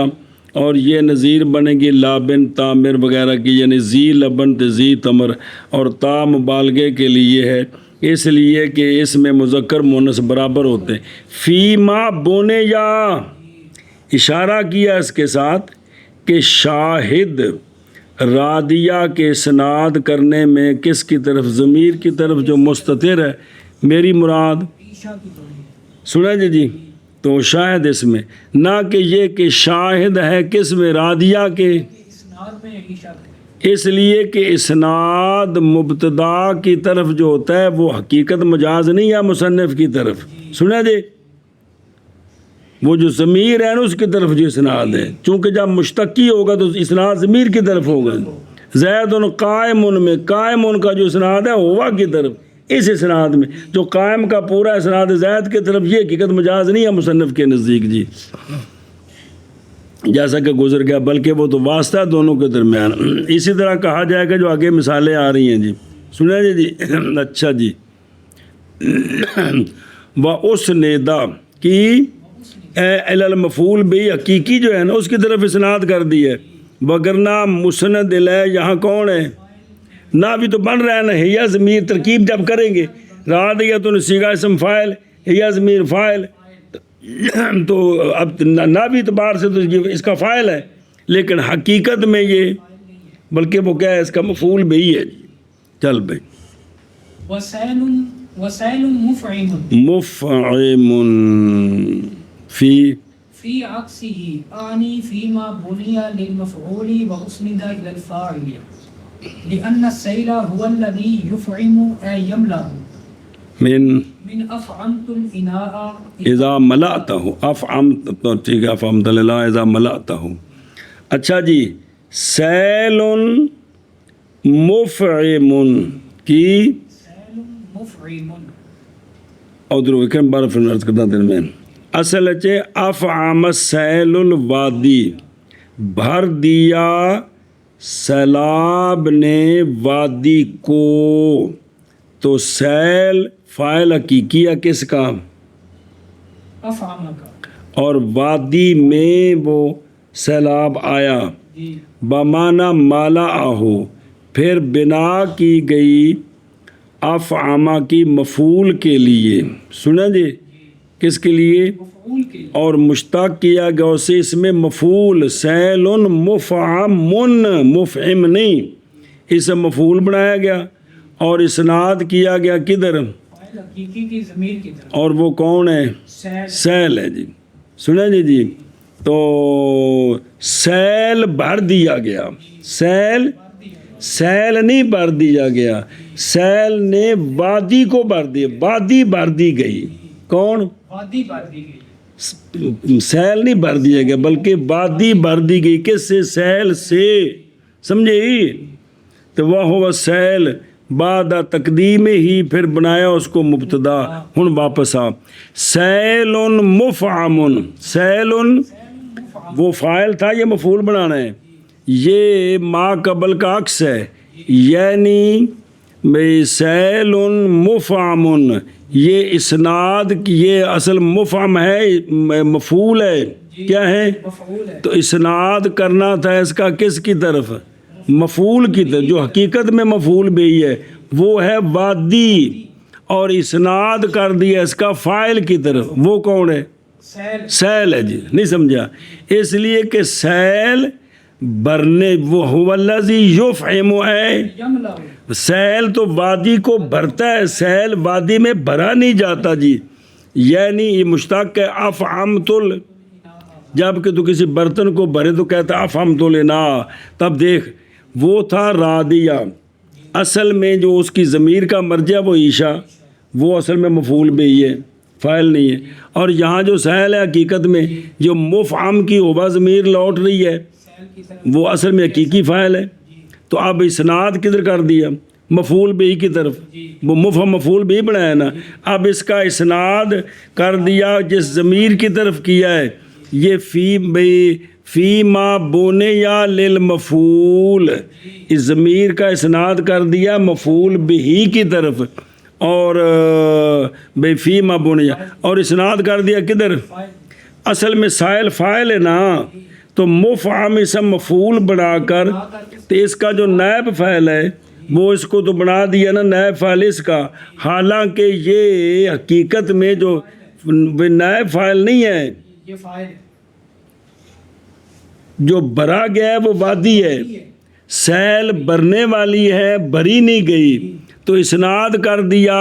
اور یہ نظیر بنے گی لابن تامر وغیرہ کی، یعنی زی لبن زی تمر، اور تا مبالغے کے لیے ہے اس لیے کہ اس میں مذکر مونس برابر ہوتے ہیں. فیما بونے یا اشارہ کیا اس کے ساتھ کہ شاہد راضیہ کے اسناد کرنے میں کس کی طرف؟ ضمیر کی طرف جو مستتر ہے، میری مراد عیشا کی ضمیر. سنا جی. تو شاہد اس میں نہ کہ یہ کہ شاہد ہے کس میں؟ راضیہ کے اسناد میں عیشا کی. اس لیے کہ اسناد مبتدا کی طرف جو ہوتا ہے وہ حقیقت مجاز نہیں ہے مصنف کی طرف. سنا جی وہ جو ضمیر ہے نا اس کی طرف جو اسناد ہے، چونکہ جب مشتقی ہوگا تو اسناد ضمیر کی طرف ہوگا. زید قائم میں قائم کا جو اسناد ہے ہوا کی طرف، اس اسناد میں جو قائم کا پورا اسناد زید کی طرف، یہ حقیقت مجاز نہیں ہے مصنف کے نزدیک جی، جیسا کہ گزر گیا، بلکہ وہ تو واسطہ ہے دونوں کے درمیان. اسی طرح کہا جائے گا جو آگے مثالیں آ رہی ہیں جی. سنا جی. اچھا جی. وَأُسْنِدَ کی المفعول بھی حقیقی جو ہے نا اس کی طرف اسناد کر دی ہے، وگرنہ مسند الیہ یہاں کون ہے؟ نہ بھی تو بن رہا ہے نا، ہیا ضمیر ترکیب جب کریں گے راضیۃ صیغہ اسم فاعل، ہیا ضمیر فاعل، تو اب نہ بھی اعتبار سے تو یہ اس کا فاعل ہے، لیکن حقیقت میں یہ بلکہ وہ کیا ہے اس کا مفعول بھی ہے جی. چل بھائی. وسائل مفعم فی عکسه آنی فیما بنی للمفعول واسند الى الفاعل لأن السیل هو الذي يفعم أي يملأ من افعمت الاناء اذا ملأته افعمت، تو ٹھیک ہے، افعمت للہ اذا ملأته. اچھا جی. سیل مفعم کی سیل مفعم ادھر وکرم بار فرنرز کرتا درمیان اصل ہے افعم سیل الوادی، بھر دیا سیلاب نے وادی کو. تو سیل فاعل حقیقی ہے کس کا؟ افعم کا. اور وادی میں وہ سیلاب آیا بمانہ مالا آہو، پھر بنا کی گئی افعامہ کی مفعول کے لیے. سنا جی کس کے لیے؟ مفعول کے لیے. اور مشتق کیا گیا اسے اس میں مفعول سیل مفعم، مفعم نہیں، اسے مفعول بنایا گیا اور اسناد کیا گیا کدھر؟ فاعل حقیقی کی ضمیر کی طرف. اور وہ کون ہے؟ سیل. سیل ہے جی. سنا جی. تو سیل بھر دیا گیا، سیل نہیں بھر دیا گیا، سیل نے وادی کو بھر دیا، وادی بھر دی گئی، کون؟ وادی بھر دی گئی، سیل نہیں بھر دیا گیا بلکہ وادی بھر دی گئی، کس سے؟ سیل سے، سمجھے؟ تو وہ ہوا سیل بعد تقدیم ہی، پھر بنایا اس کو مبتدا، ہن واپس آ، سیل مفعم، سیل وہ فاعل تھا، یہ مفعول بنانا ہے، یہ ما قبل کا عکس ہے، یعنی سیل مفعم، یہ اسناد، یہ اصل مفعم ہے، مفعول ہے، کیا ہے؟ مفعول ہے، تو اسناد کرنا تھا اس کا کس کی طرف؟ مفعول کی طرف، جو حقیقت میں مفعول بھی ہے وہ ہے وادی، اور اسناد کر دیا اس کا فاعل کی طرف، وہ کون ہے؟ سیل ہے جی، نہیں سمجھا؟ اس لیے کہ سیل بھرنے، وہ هو الذی یفعم ہے، یملا، سیل تو وادی کو بھرتا ہے، سیل وادی میں بھرا نہیں جاتا جی، یعنی یہ مشتق ہے افعمت ال، جب کہ تو کسی برتن کو بھرے تو کہتا افعمت الاناء، تب دیکھ وہ تھا رادیہ، اصل میں جو اس کی ضمیر کا مرجع وہ عیشا، وہ اصل میں مفعول بھی ہے، فاعل نہیں ہے، اور یہاں جو سیل ہے حقیقت میں جو مفعم کی ہوبا ضمیر لوٹ رہی ہے وہ اصل میں حقیقی فاعل ہے، تو اب اسناد کدھر کر دیا؟ مفعول بھی کی طرف، وہ مفہوم مفعول بھی بنایا نا، اب اس کا اسناد کر دیا جس ضمیر کی طرف کیا ہے، یہ فی ما بونے یا للمفعول، اس ضمیر کا اسناد کر دیا مفعول بھی کی طرف، اور بے فی ما بونے یا، اور اسناد کر دیا کدھر؟ اصل میں سائل فاعل ہے نا، تو مفعم اسم مفعول بنا کر، تو اس کا جو نائب فاعل ہے وہ اس کو تو بنا دیا نا نائب فاعل اس کا، حالانکہ یہ حقیقت میں جو نائب فاعل نہیں ہے، یہ فاعل ہے، جو بھرا گیا ہے وہ وادی ہے، سیل بھرنے والی ہے، بھری نہیں گئی، تو اسناد کر دیا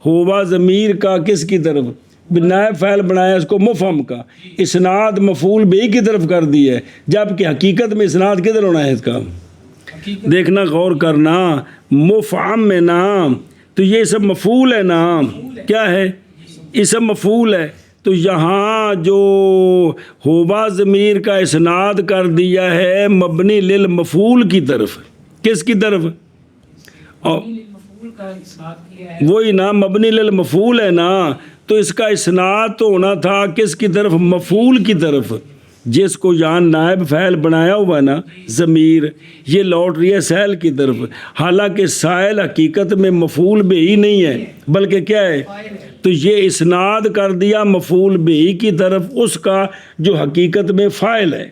ہوا ضمیر کا کس کی طرف؟ نائب فاعل بنایا اس کو مفہم کا، اسناد مفعول بھی کی طرف کر دی ہے، جبکہ حقیقت میں اسناد کدھر ہونا ہے اس کا؟ دیکھنا غور کرنا، مفعم میں نام تو یہ سب مفعول ہے، نام کیا ہے؟ اسم مفعول ہے، تو یہاں جو ہوبا ضمیر کا اسناد کر دیا ہے مبنی للمفعول کی طرف، کس کی طرف؟ مفعول کا اسناد کیا ہے، وہی نا مبنی للمفعول ہے نا، تو اس کا اسناد تو ہونا تھا کس کی طرف؟ مفعول کی طرف، جس کو یہاں نائب فاعل بنایا ہوا نا ضمیر، یہ لوٹ رہی ہے سیل کی طرف، حالانکہ سائل حقیقت میں مفعول بھی ہی نہیں ہے بلکہ کیا ہے؟ تو یہ اسناد کر دیا مفعول بھی کی طرف اس کا جو حقیقت میں فاعل ہے،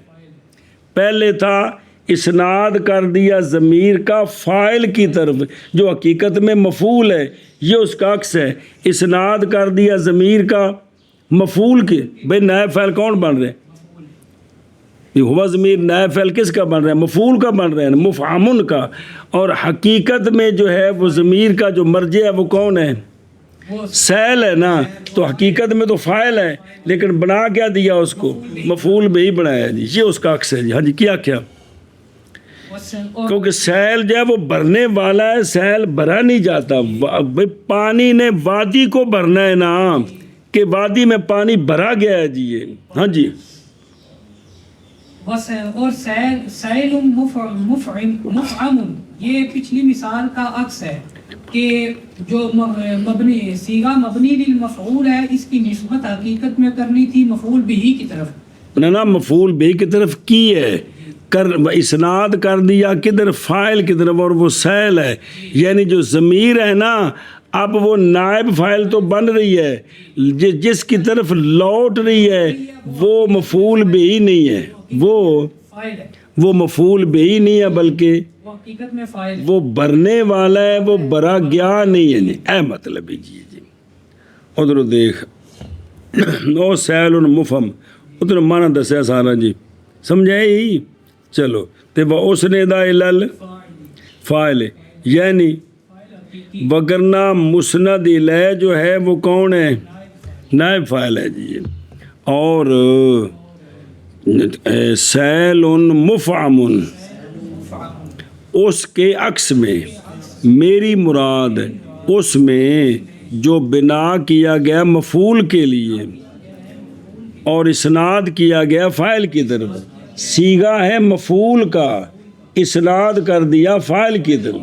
پہلے تھا اسناد کر دیا ضمیر کا فاعل کی طرف جو حقیقت میں مفعول ہے، یہ اس کا عکس ہے، اسناد کر دیا ضمیر کا مفعول کے، بھئی نائب فاعل کون بن رہے ہیں؟ یہ ہوا ضمیر نائب فاعل کس کا بن رہا ہے؟ مفعول کا بن رہا ہے، مفعمن کا، اور حقیقت میں جو ہے وہ ضمیر کا جو مرجع ہے وہ کون ہے؟ سیل ہے نا، تو حقیقت میں تو فاعل ہے لیکن بنا کیا دیا اس کو؟ مفعول بھی بنایا جی، یہ اس کا عکس ہے جی، ہاں جی کیا کیا؟ کیونکہ سیل جو ہے وہ بھرنے والا ہے، سیل بھرا نہیں جاتا، پانی نے وادی کو بھرنا ہے نا، کہ وادی میں پانی بھرا گیا ہے جی، یہ ہاں جی، اور سیل مفعم، یہ پچھلی مثال کا عکس ہے کہ جو مبنی صیغہ مبنی للمفعول ہے اس کی نسبت حقیقت میں کرنی تھی مفعول بھی کی طرف، نا مفعول بھی کی طرف کی ہے، کر اسناد کر دیا کدھر؟ فاعل کی طرف، اور وہ سیل ہے، یعنی جو ضمیر ہے نا اب وہ نائب فاعل تو بن رہی ہے، جس کی طرف لوٹ رہی ہے وہ مفعول بھی نہیں ہے، وہ مفعول بھی نہیں ہے بلکہ وہ حقیقت میں فاعل، وہ بھرنے والا ہے، وہ بھرا گیا نہیں ہے، نہیں اے مطلب ہے جی، ادھر دیکھ او سیل مفہم، ادھر مانا دسیا سارا جی، سمجھے ہی؟ چلو تے وہ اس نے دا الل فاعل، یعنی وگرنہ مسند الیہ جو ہے وہ کون ہے؟ نائب فاعل ہے جی، اور سیل مفعم، اس کے عکس میں میری مراد اس میں جو بنا کیا گیا مفعول کے لیے اور اسناد کیا گیا فاعل کی طرف، صیغہ ہے مفعول کا، اسناد کر دیا فاعل کی طرف،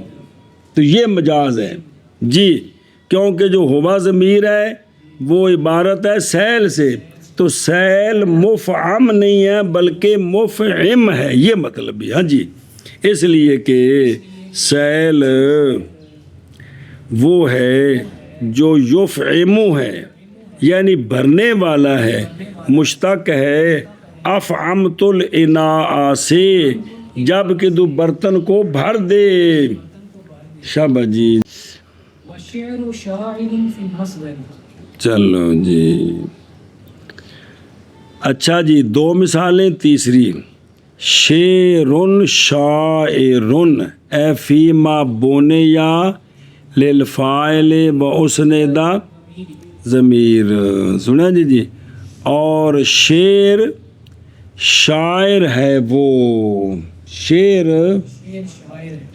تو یہ مجاز ہے جی، کیونکہ جو ہوا ضمیر ہے وہ عبارت ہے سیل سے، تو سیل مفعم نہیں ہے بلکہ مفعم ہے، یہ مطلب بھی، ہاں جی، اس لیے کہ سیل وہ ہے جو یفعمو ہے یعنی بھرنے والا ہے، مشتق ہے افعمت الاناء سے، جب کہ تو برتن کو بھر دے، شاباش جی، والشعر شاعر في المصدر. چلو جی، اچھا جی، دو مثالیں، تیسری شعر شاعر اے فیما بونے یا للفاعل و اسندہ ضمیر، سنا جی، اور شعر شاعر ہے وہ، شعر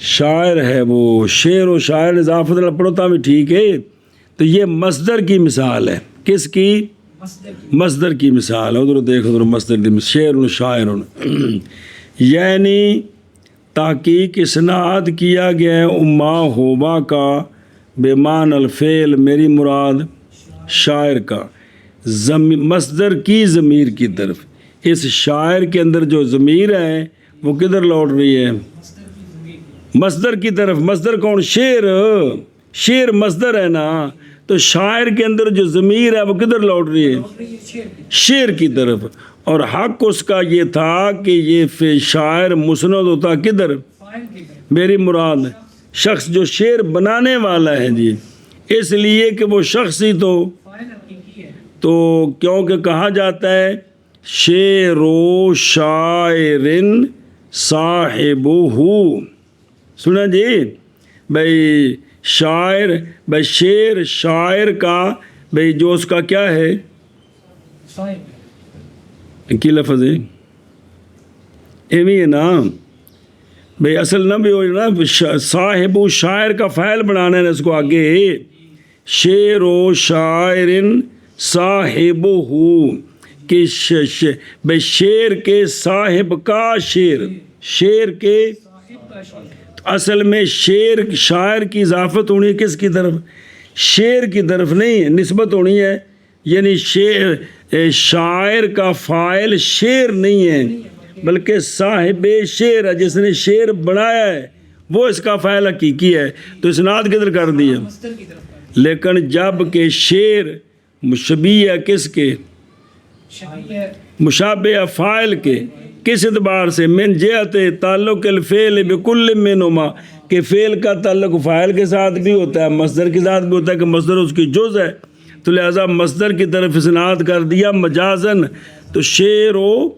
شاعر ہے وہ، شعر و شاعر اضافت پڑھتا بھی ٹھیک ہے، تو یہ مصدر کی مثال ہے، کس کی؟ مصدر کی مثال ہے، ادھر دیکھو ادھر مصدر کی، شعر و شاعر یعنی تحقیق اسناد کیا گیا ہے اما ہوبا کا بمان الفعل، میری مراد شاعر کا، مصدر کی ضمیر کی طرف، اس شاعر کے اندر جو ضمیر ہے وہ کدھر لوٹ رہی ہے؟ مصدر کی طرف، مصدر کون؟ شعر، شعر مصدر ہے نا، تو شاعر کے اندر جو ضمیر ہے وہ کدھر لوٹ رہی ہے؟ شعر کی طرف، اور حق اس کا یہ تھا کہ یہ شاعر مسند ہوتا کدھر؟ میری مراد شخص جو شعر بنانے والا ہے جی، اس لیے کہ وہ شخص ہی تو کیونکہ کہا جاتا ہے شعر و شاعر صاحبہ، سنا جی بھائی، شاعر بھائی، شعر شاعر کا بھائی جو اس کا کیا ہے کی لفظ ہے، ایوی ہے نا بھائی، اصل نہ بھی ہو نا، صاحب شاعر کا فاعل بنانا ہے اس کو آگے، شعر و شاعر صاحبہ، کہ بھائی شعر کے صاحب کا شعر، شعر کے اصل میں شعر شاعر کی اضافت ہونی ہے کس کی طرف؟ شعر کی طرف نہیں، نسبت ہونی ہے، یعنی شاعر کا فاعل شعر نہیں ہے بلکہ صاحب شعر ہے، جس نے شعر بنایا ہے وہ اس کا فاعل حقیقی ہے، تو اسناد کدھر کر دیا، لیکن جب کہ شعر مشبیہ کس کے؟ مشابہ فاعل کے، کس اعتبار سے؟ من جہت تعلق الفعل بکل منہما، کہ فعل کا تعلق فاعل کے ساتھ بھی ہوتا ہے، مصدر کے ساتھ بھی ہوتا ہے، کہ مصدر اس کی جز ہے، تو لہذا مصدر کی طرف اسناد کر دیا مجازن، تو شعر و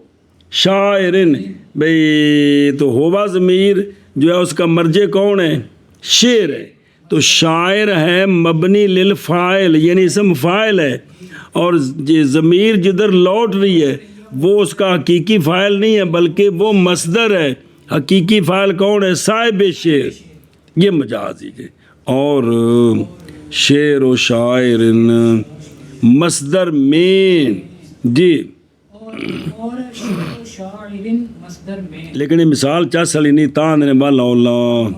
شاعرن بھئی، تو ہوا ضمیر جو ہے اس کا مرجع کون ہے؟ شعر ہے، تو شاعر ہے مبنی للفاعل یعنی اسم فاعل ہے، اور ضمیر جدھر لوٹ رہی ہے وہ اس کا حقیقی فاعل نہیں ہے بلکہ وہ مصدر ہے، حقیقی فاعل کون ہے؟ صاحب شعر، یہ مجاز ہے، اور شعر و شاعر مصدر میں جی، لیکن یہ مثال چا سلی نہیں تاندنے والا اللہ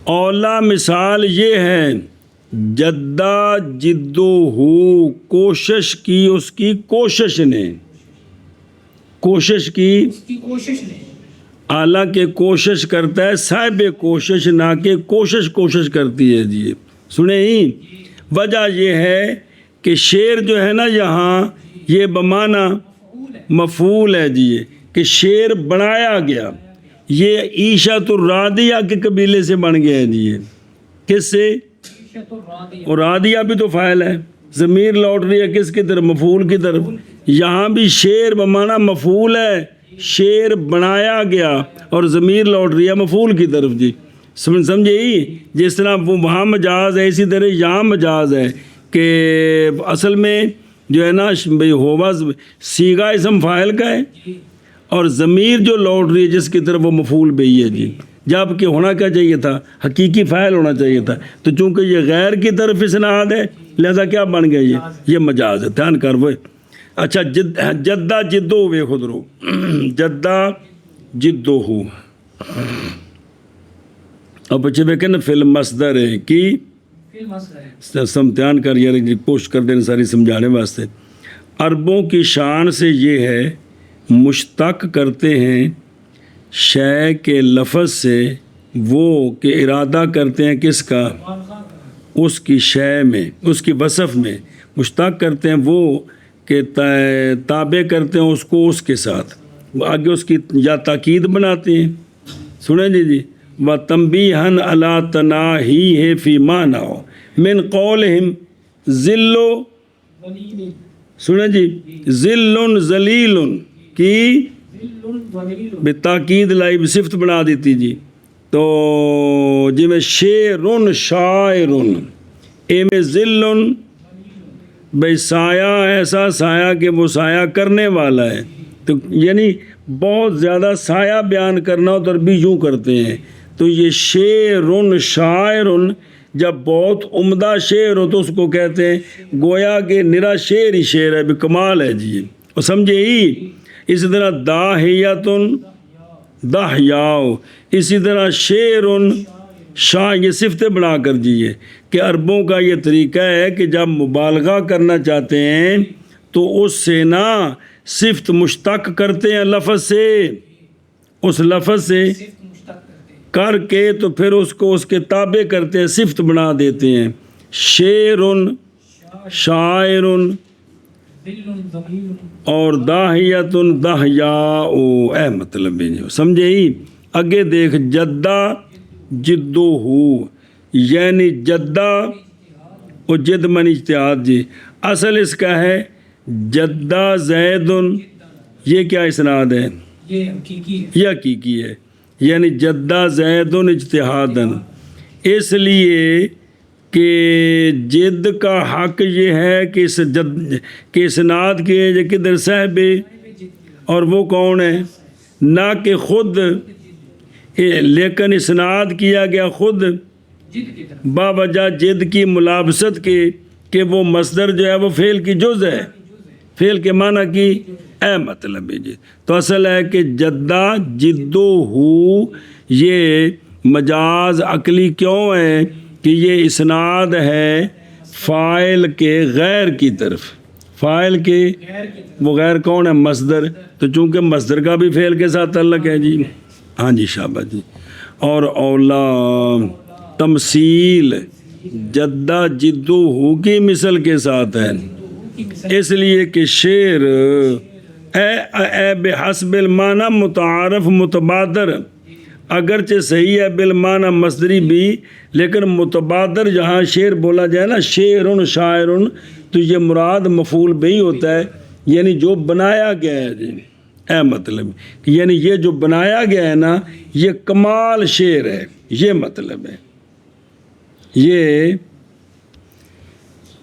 اولا مثال یہ ہے جدہ جدو ہو، کوشش کی اس کی کوشش نے، کوشش کی حالانکہ کوشش کرتا ہے صاحب کوشش، نہ کہ کوشش کرتی ہے جی، سنیں ہی، وجہ یہ ہے کہ شعر جو ہے نا یہاں یہ بمانا مفعول ہے جی، کہ شعر بنایا گیا، یہ عیشت الرادیہ کے قبیلے سے بن گیا ہے جی، کس سے؟ اور رادیہ بھی تو فاعل ہے، ضمیر لوٹ رہی ہے کس کی طرف؟ مفعول کی طرف، یہاں بھی شعر بمانا مفعول ہے، شعر بنایا گیا اور ضمیر لوٹ رہی ہے مفعول کی طرف جی، سمجھے ہی؟ جس طرح وہ وہاں مجاز ہے اسی طرح یہاں مجاز ہے کہ اصل میں جو ہے نا بھئی ہوا سیغہ اسم فاعل کا ہے اور ضمیر جو لوٹ رہی ہے جس کی طرف وہ مفعول بہی ہے جی، جب کہ ہونا کیا چاہیے تھا؟ حقیقی فاعل ہونا چاہیے تھا، تو چونکہ یہ غیر کی طرف اسناد ہے لہذا کیا بن گیا یہ مجاز ہے، دھیان کر وہ۔ اچھا جدہ جدو ہوئے خود رو جدہ جدو ہو اور بچے ویکن نا فلم مصدر ہے کی سمتیان کر یار کوشش کر دینا ساری سمجھانے واسطے۔ عربوں کی شان سے یہ ہے مشتق کرتے ہیں شے کے لفظ سے وہ کہ ارادہ کرتے ہیں کس کا؟ اس کی شے میں، اس کی وصف میں مشتق کرتے ہیں وہ کہ تابع کرتے ہیں اس کو اس کے ساتھ، آگے اس کی یا تاکید بناتے ہیں۔ سنیں جی وَتَنْبِيهًا عَلَىٰ تَنَاهِيهِ فِي مَعْنَىٰ مِنْ قَوْلِهِمْ ذِلُّ، سنیں جی ذِلٌ ذلیل کی بتاکید لائی صفت بنا دیتی جی، تو جی میں شعر شاعر اے میں ذل بھئی سایہ ایسا سایہ کہ وہ سایہ کرنے والا ہے، تو یعنی بہت زیادہ سایہ بیان کرنا ہو تو عربی یوں کرتے ہیں، تو یہ شعر شاعر جب بہت عمدہ شعر ہو تو اس کو کہتے ہیں گویا کہ نرا شعر ہی شعر ہے، بھی کمال ہے جی، اور سمجھے ہی؟ اسی طرح داہیتن دہیاؤ، اسی طرح شعر شاہ، یہ صفتیں بنا کر دیے کہ عربوں کا یہ طریقہ ہے کہ جب مبالغہ کرنا چاہتے ہیں تو اس سے نا صفت مشتق کرتے ہیں لفظ سے، اس لفظ سے کر کے تو پھر اس کو اس کے تابع کرتے ہیں، صفت بنا دیتے ہیں، شعر شاعر اور داہیت دہیاء، اے مطلب ہے سمجھے ہی؟ اگے دیکھ جدہ جدو ہو، یعنی جدہ اور جد من اجتہاد جی، اصل اس کا ہے جدہ زید، یہ کیا اسناد ہے؟ یہ حقیقی ہے، یعنی جدہ زید اجتہادن، اس لیے کہ جد کا حق یہ ہے کہ اس کہ اسناد کے کدھر صاحب، اور وہ کون ہے؟ نہ کہ خود، لیکن اسناد کیا گیا خود باوجہ جد کی ملابست کے کہ وہ مصدر جو ہے وہ فعل کی جز ہے، فعل کے معنی کی اے مطلب ہے جی، تو اصل ہے کہ جدہ جدو ہو یہ مجاز عقلی کیوں ہے کہ یہ اسناد ہے فاعل کے غیر کی طرف، فاعل کے وہ غیر کون ہے؟ مصدر، تو چونکہ مصدر کا بھی فعل کے ساتھ تعلق ہے جی، ہاں جی شاباش جی۔ اور اولا تمثیل جدہ جدو ہو کی مثل کے ساتھ ہے، اس لیے کہ شعر اے بحسب المعنی متعارف متبادر، اگرچہ صحیح ہے بالمعنی مصدری بھی، لیکن متبادر جہاں شعر بولا جائے نا شعر شاعر، تو یہ مراد مفعول بہی ہوتا ہے، یعنی جو بنایا گیا ہے جی، اے مطلب یعنی یہ جو بنایا گیا ہے نا یہ کمال شعر ہے، یہ مطلب ہے، یہ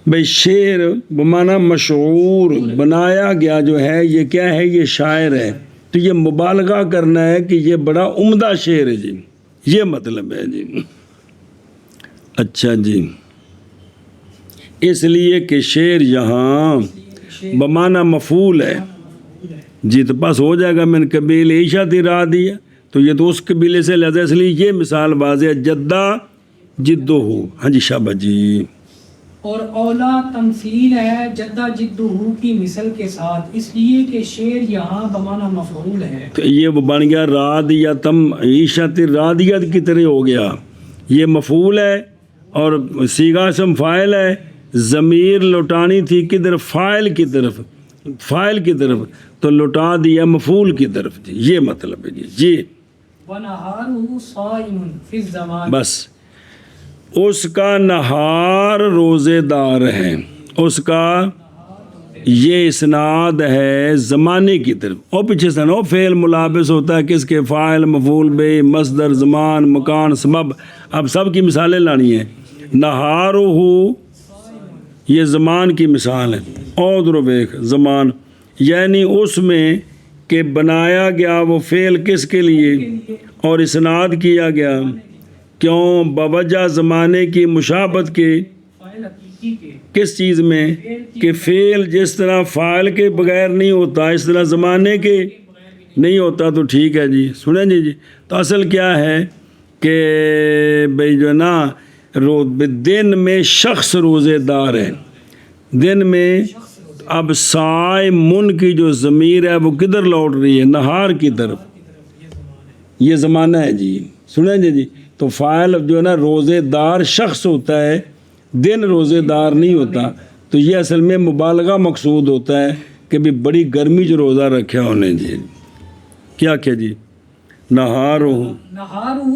بھئی شعر بمعنی مشعور بنایا گیا جو ہے یہ کیا ہے؟ یہ شاعر ہے، تو یہ مبالغہ کرنا ہے کہ یہ بڑا عمدہ شعر ہے جی، یہ مطلب ہے جی۔ اچھا جی، اس لیے کہ شعر یہاں بمعنی مفعول ہے جی، تو بس ہو جائے گا من قبیل عیشہ تھی راہ دیا، تو یہ تو اس قبیلے سے لہذا اس لیے یہ مثال واضح ہے جدہ جدو ہو، ہاں جی شابہ جی۔ اور اولا تمثیل ہے جدہ جدو ہو کی مثل کے ساتھ، اس لیے کہ شعر یہاں بمعنی مفعول ہے، تو یہ وہ بن گیا رادیتم عیشت رادیت کی طرح ہو گیا، یہ مفعول ہے اور صیغہ اسم فاعل ہے، ضمیر لوٹانی تھی کدھر؟ فاعل کی طرف، فاعل کی طرف، تو لوٹا دیا مفعول کی طرف جی، یہ مطلب ہے جی۔ وَنَهَارُهُ صَائِمٌ فِي الزَّمَانِ، بس اس کا نہار روزے دار ہے، اس کا یہ اسناد ہے زمانے کی طرف، اور پیچھے سے نو فعل ملابس ہوتا ہے کس کے، فاعل، مفعول بہ، مصدر، زمان، مکان، سبب. اب سب کی مثالیں لانی ہیں. نہارہ یہ زمان کی مثال ہے. اور بیک زمان یعنی اس میں کہ بنایا گیا وہ فعل کس کے لیے اور اسناد کیا گیا کیوں، بوجہ زمانے کی مشابہت کے فاعل حقیقی کے کس چیز میں، کہ فعل جس طرح فاعل کے بغیر نہیں ہوتا اس طرح زمانے کے نہیں ہوتا. تو ٹھیک ہے جی، سنیں جی. تو اصل کیا ہے کہ بھئی جو ہے نا دن میں شخص روزے دار ہے، دن میں. اب صائمن کی جو ضمیر ہے وہ کدھر لوٹ رہی ہے، نہار کی طرف. یہ زمانہ ہے جی، سنیں جی. تو فاعل جو ہے نا روزے دار شخص ہوتا ہے، دن روزے دار نہیں ہوتا. تو یہ اصل میں مبالغہ مقصود ہوتا ہے کہ بھی بڑی گرمی جو روزہ رکھا انہیں جی. کیا جی، نہار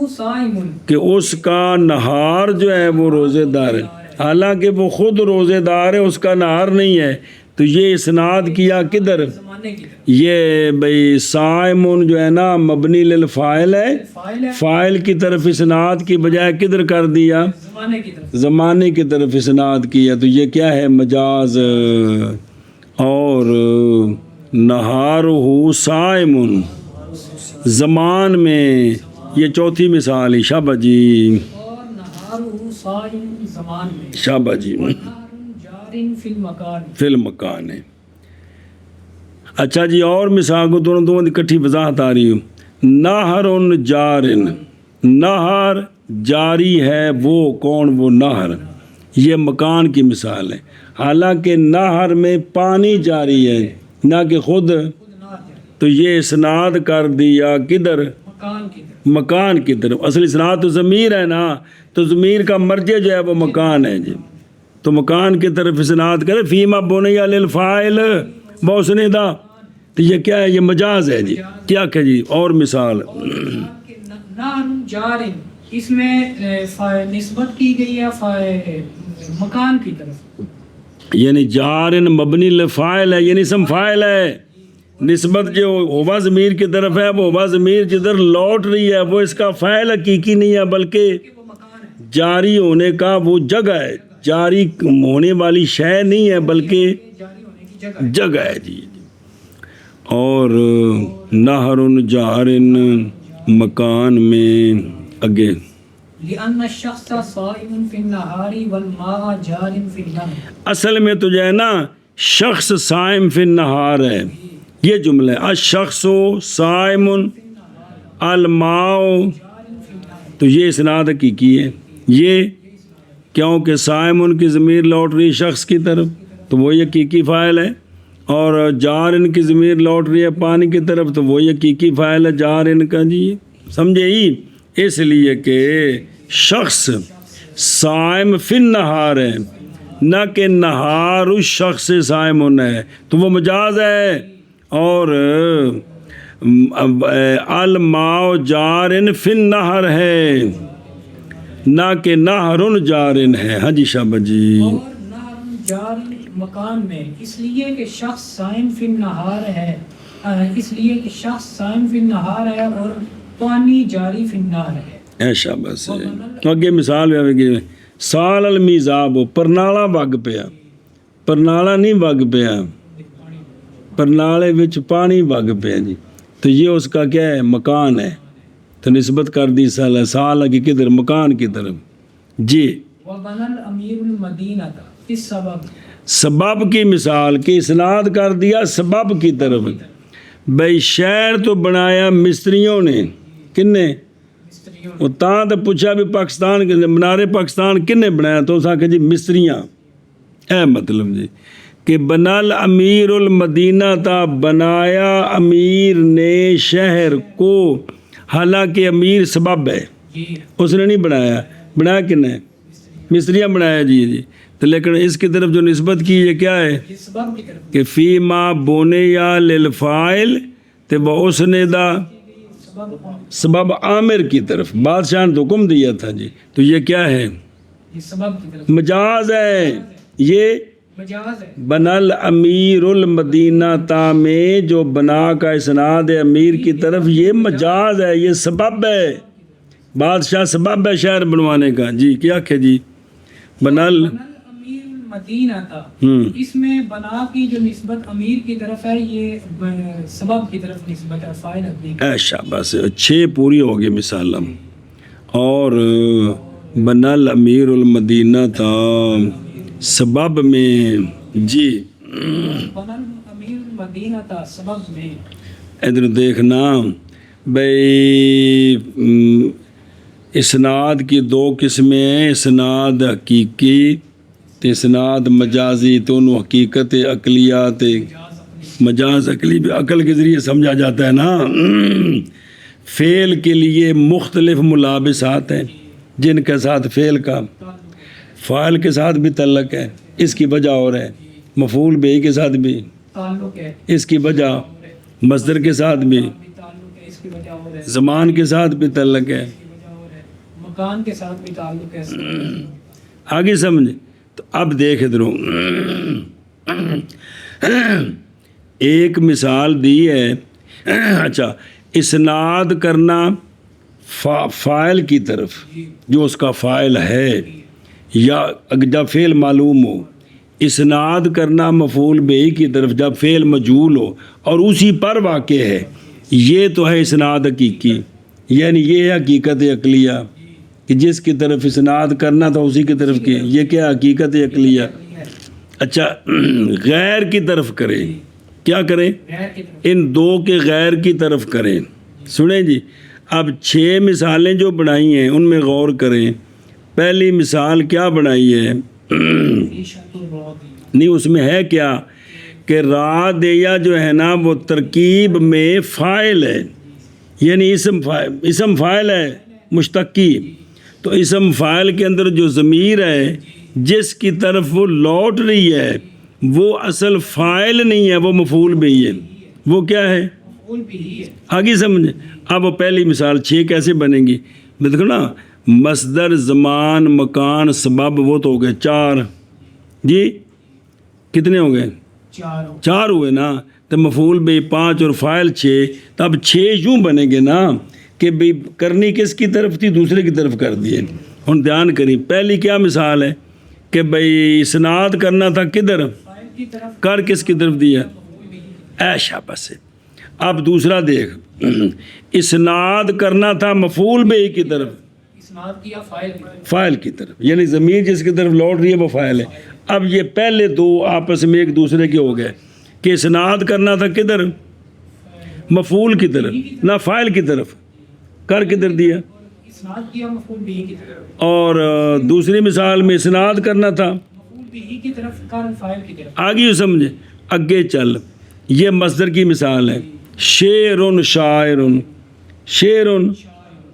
صائمن کہ اس کا نہار جو ہے وہ روزے دار ہے، حالانکہ وہ خود روزے دار ہے، اس کا نہار نہیں ہے. تو یہ اسناد کیا کدھر، زمانے کی طرف. یہ بھئی صائمن جو ہے نا مبنی للفاعل ہے، فاعل ہے فاعل کی طرف اسناد کی بجائے کدھر کر دیا، زمانے کی طرف. زمانے کی طرف اسناد کیا. تو یہ کیا ہے، مجاز. اور نہارہ صائمن زمان میں، یہ چوتھی مثال ہے. شابہ جی، اور نہارہ صائم زمان میں، شابہ جی. جارن فی المکان فی المکان ہے. اچھا جی، اور مثال کو دونوں کی کٹھی وضاحت آ رہی ہوں. نہر جارن، نہر جاری ہے وہ کون، وہ نہر. یہ مکان کی مثال ہے، حالانکہ نہر میں پانی جاری ہے نہ کہ خود. تو یہ اسناد کر دیا کدھر، مکان کی طرف. مکان کی طرف. اصل اسناد تو ضمیر ہے نا، تو ضمیر کا مرجع جو ہے وہ مکان ہے جی. تو مکان کی طرف اسناد کرے. فیما بنی للفاعل بوسنے دا. تو یہ کیا ہے، یہ مجاز ہے جی. کیا کہ جی، اور مثال نہر جارن، اس میں نسبت کی گئی ہے مکان کی طرف. یعنی جارن مبنی للفاعل ہے، یعنی اسم فاعل ہے. نسبت جو ہوا ضمیر کی طرف ہے، وہ ہوا ضمیر جدھر لوٹ رہی ہے وہ اس کا فاعل حقیقی نہیں ہے، بلکہ وہ مکان ہے، جاری ہونے کا وہ جگہ ہے. جاری ہونے والی شے نہیں ہے بلکہ جاری ہونے کی جگہ ہے. جگہ ہے جی. اور نہر جارن مکان میں اگے لأن الشخص صائم فی النہار والماء جار فی النہر. اصل میں تو جو ہے نا شخص صائم فی النہار ہے، یہ جملہ ہے. الشخص صائم الماء، تو یہ اسناد حقیقی ہے. یہ کیونکہ صائم کی ضمیر لوٹ رہی شخص کی طرف، تو وہ حقیقی فاعل ہے. اور جارن کی ضمیر لوٹ رہی ہے پانی کی طرف، تو وہ حقیقی فاعل ہے جارن کا جی. سمجھے ہی، اس لیے کہ شخص صائم فی النہار ہے، نہ کہ نہار اس شخص سے صائم ہے، تو وہ مجاز ہے. اور الماء جارن فی النہر ہے، نہ کہ نہر جارن ہے. ہاں جی شابہ جی. اور نہر جار مکان میں، اس لیے کہ شخص صائم فی النہار ہے، اس لیے کہ شخص صائم فی النہار ہے اور پانی جاری فی النہر ہے. اے شابہ سے. اگے مثال بھی آئے گی. سال المیزاب، پرنالا وگ پیا، پرنالا نہیں وگ پیا، پرنالے وچ پانی وگ پیا جی. تو یہ اس کا کیا ہے، مکان ہے. تو نسبت کر دی سال کی کدھر، مکان کی طرف جی. وَبَنَى الْأَمِيرُ الْمَدِينَةَ فِي السَّبَبِ، سبب کی مثال کی اسناد کر دیا سبب کی طرف. بھئی شہر تو بنایا مستریوں نے، کن نے، مستریوں وہ تاں تو پوچھا بھی پاکستان کے منارے پاکستان کن نے بنایا، تو اس کہ جی مستریاں. اے مطلب جی کہ بنال امیر المدینہ تھا، بنایا امیر نے شہر کو، حالانکہ امیر سبب ہے، جی. اس نے نہیں بنایا. بنایا کن نے، مستریاں بنایا جی. تو لیکن اس کی طرف جو نسبت کی یہ کیا ہے یہ سبب کی طرف کہ فی ما بونیا للفاعل، تو وہ اس نے دا سبب عامر کی طرف، بادشاہ نے حکم دیا تھا جی. تو یہ کیا ہے، یہ سبب کی طرف مجاز ہے. یہ مجاز ہے. بنل امیر المدینہ تا میں جو بنا کا اسناد ہے امیر کی طرف، یہ مجاز ہے، یہ سبب ہے، بادشاہ سبب ہے شہر بنوانے کا. جی کیا کہ جی بنل امیر مدینہ تھا، اس میں بنا کی جو نسبت امیر کی طرف ہے یہ سبب کی طرف نسبت ہے، فاعل اپنی. ایشا بس 6 پوری ہوگی مثال. اور بنل امیر المدینہ تھا سبب میں. جی بنل امیر مدینہ تھا سبب میں. ادھر دیکھنا بھئی، اسناد کی 2 قسمیں ہیں، اسناد حقیقی تے اسناد مجازی. دونوں حقیقت عقلیات، مجاز عقلی بھی عقل کے ذریعے سمجھا جاتا ہے نا. فعل کے لیے مختلف ملابسات ہیں جن کے ساتھ فعل کا فاعل کے ساتھ بھی تعلق ہے، اس کی وجہ اور ہے. مفعول بہ کے ساتھ بھی تعلق ہے، اس کی وجہ، مصدر کے ساتھ بھی، تعلق ہے، اس کی وجہ اور ہے. زمان کے ساتھ بھی تعلق ہے، مکان کے ساتھ بھی تعلق ہے. آگے سمجھ. تو اب دیکھ ادھر ایک مثال دی ہے. اچھا، اسناد کرنا فاعل کی طرف جو اس کا فاعل ہے، یا جب فعل معلوم ہو. اسناد کرنا مفعول بہ کی طرف جب فعل مجہول ہو اور اسی پر واقع ہے، یہ تو ہے اسناد حقیقی. یعنی یہ ہے حقیقت عقلیہ کہ جس کی طرف اسناد کرنا تھا اسی کی طرف کی. یہ کیا حقیقت عقلیہ. اچھا، غیر کی طرف کریں. کیا کریں؟ ان 2 کے غیر کی طرف کریں. سنیں جی، اب 6 مثالیں جو بنائی ہیں ان میں غور کریں. پہلی مثال کیا بنائی ہے؟ نہیں، اس میں ہے کیا کہ را دیا جو ہے نا وہ ترکیب میں فاعل ہے، یعنی اسم فاعل ہے مشتقی. تو اسم فاعل کے اندر جو ضمیر ہے جس کی طرف وہ لوٹ رہی ہے وہ اصل فاعل نہیں ہے، وہ مفعول بہ ہے. وہ کیا ہے؟ آگے سمجھے. اب وہ پہلی مثال 6 کیسے بنے گی دیکھو نا. مصدر، زمان، مکان، سبب، وہ تو ہو گئے 4. جی کتنے ہو گئے؟ 4 ہوئے نا. تو مفعول بہ 5 اور فاعل 6. تب 6 یوں بنے گے نا کہ بھئی کرنی کس کی طرف تھی؟ دوسرے کی طرف کر دیے. ہن دھیان کریں، پہلی کیا مثال ہے کہ بھئی اسناد کرنا تھا کدھر؟ کر کس کی طرف دیا؟ ایشا بس. اب دوسرا دیکھ، اسناد کرنا تھا مفعول بہ کی طرف، فاعل کی طرف، یعنی ضمیر جس کی طرف لوٹ رہی ہے وہ فاعل ہے. اب یہ پہلے 2 آپس میں ایک دوسرے کے ہو گئے کہ اسناد کرنا تھا کدھر؟ مفعول کی طرف، نہ فاعل کی طرف. کر کدھر دیا؟ اور دوسری مثال میں اسناد کرنا تھا آگے سمجھے. اگے چل، یہ مصدر کی مثال ہے. شعر شاعر، شعر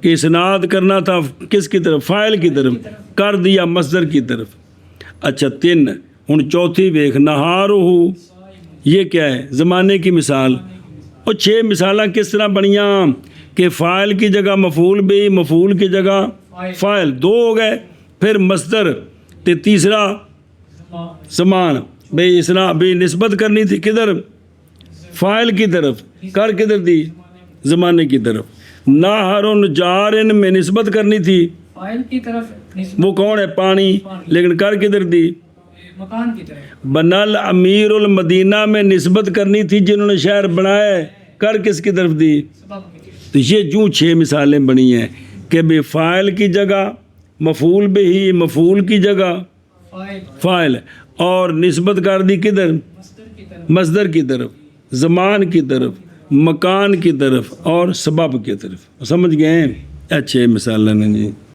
کہ اسناد کرنا تھا کس کی طرف؟ فاعل کی طرف، کر دیا مصدر کی طرف. اچھا 3. ہن چوتھی ویکھ، نہارہ، یہ کیا ہے؟ زمانے کی مثال. اور 6 مثالاں کس طرح بنیاں کہ فاعل کی جگہ مفعول بہ، مفعول کی جگہ فاعل. 2 ہو گئے. پھر مصدر تے تیسرا زمان. بھئی اسنا بھئی نسبت کرنی تھی کدھر؟ فاعل کی طرف. کر کدھر دی؟ زمانے کی طرف. نہر جارن میں نسبت کرنی تھی فاعل کی طرف. وہ کون ہے؟ پانی. لیکن کر کدھر دی؟ مکان کی طرف. بنل امیر المدینہ میں نسبت کرنی تھی جنہوں نے شہر بنایا ہے، کر کس کی طرف دی؟ تو یہ جو 6 مثالیں بنی ہیں کہ بے فاعل کی جگہ مفعول بہ، مفعول کی جگہ فاعل، اور نسبت کر دی کدھر؟ مصدر کی طرف، زمان کی طرف، مکان کی طرف اور سبب کی طرف. سمجھ گئے ہیں؟ اچھے مثالیں جی.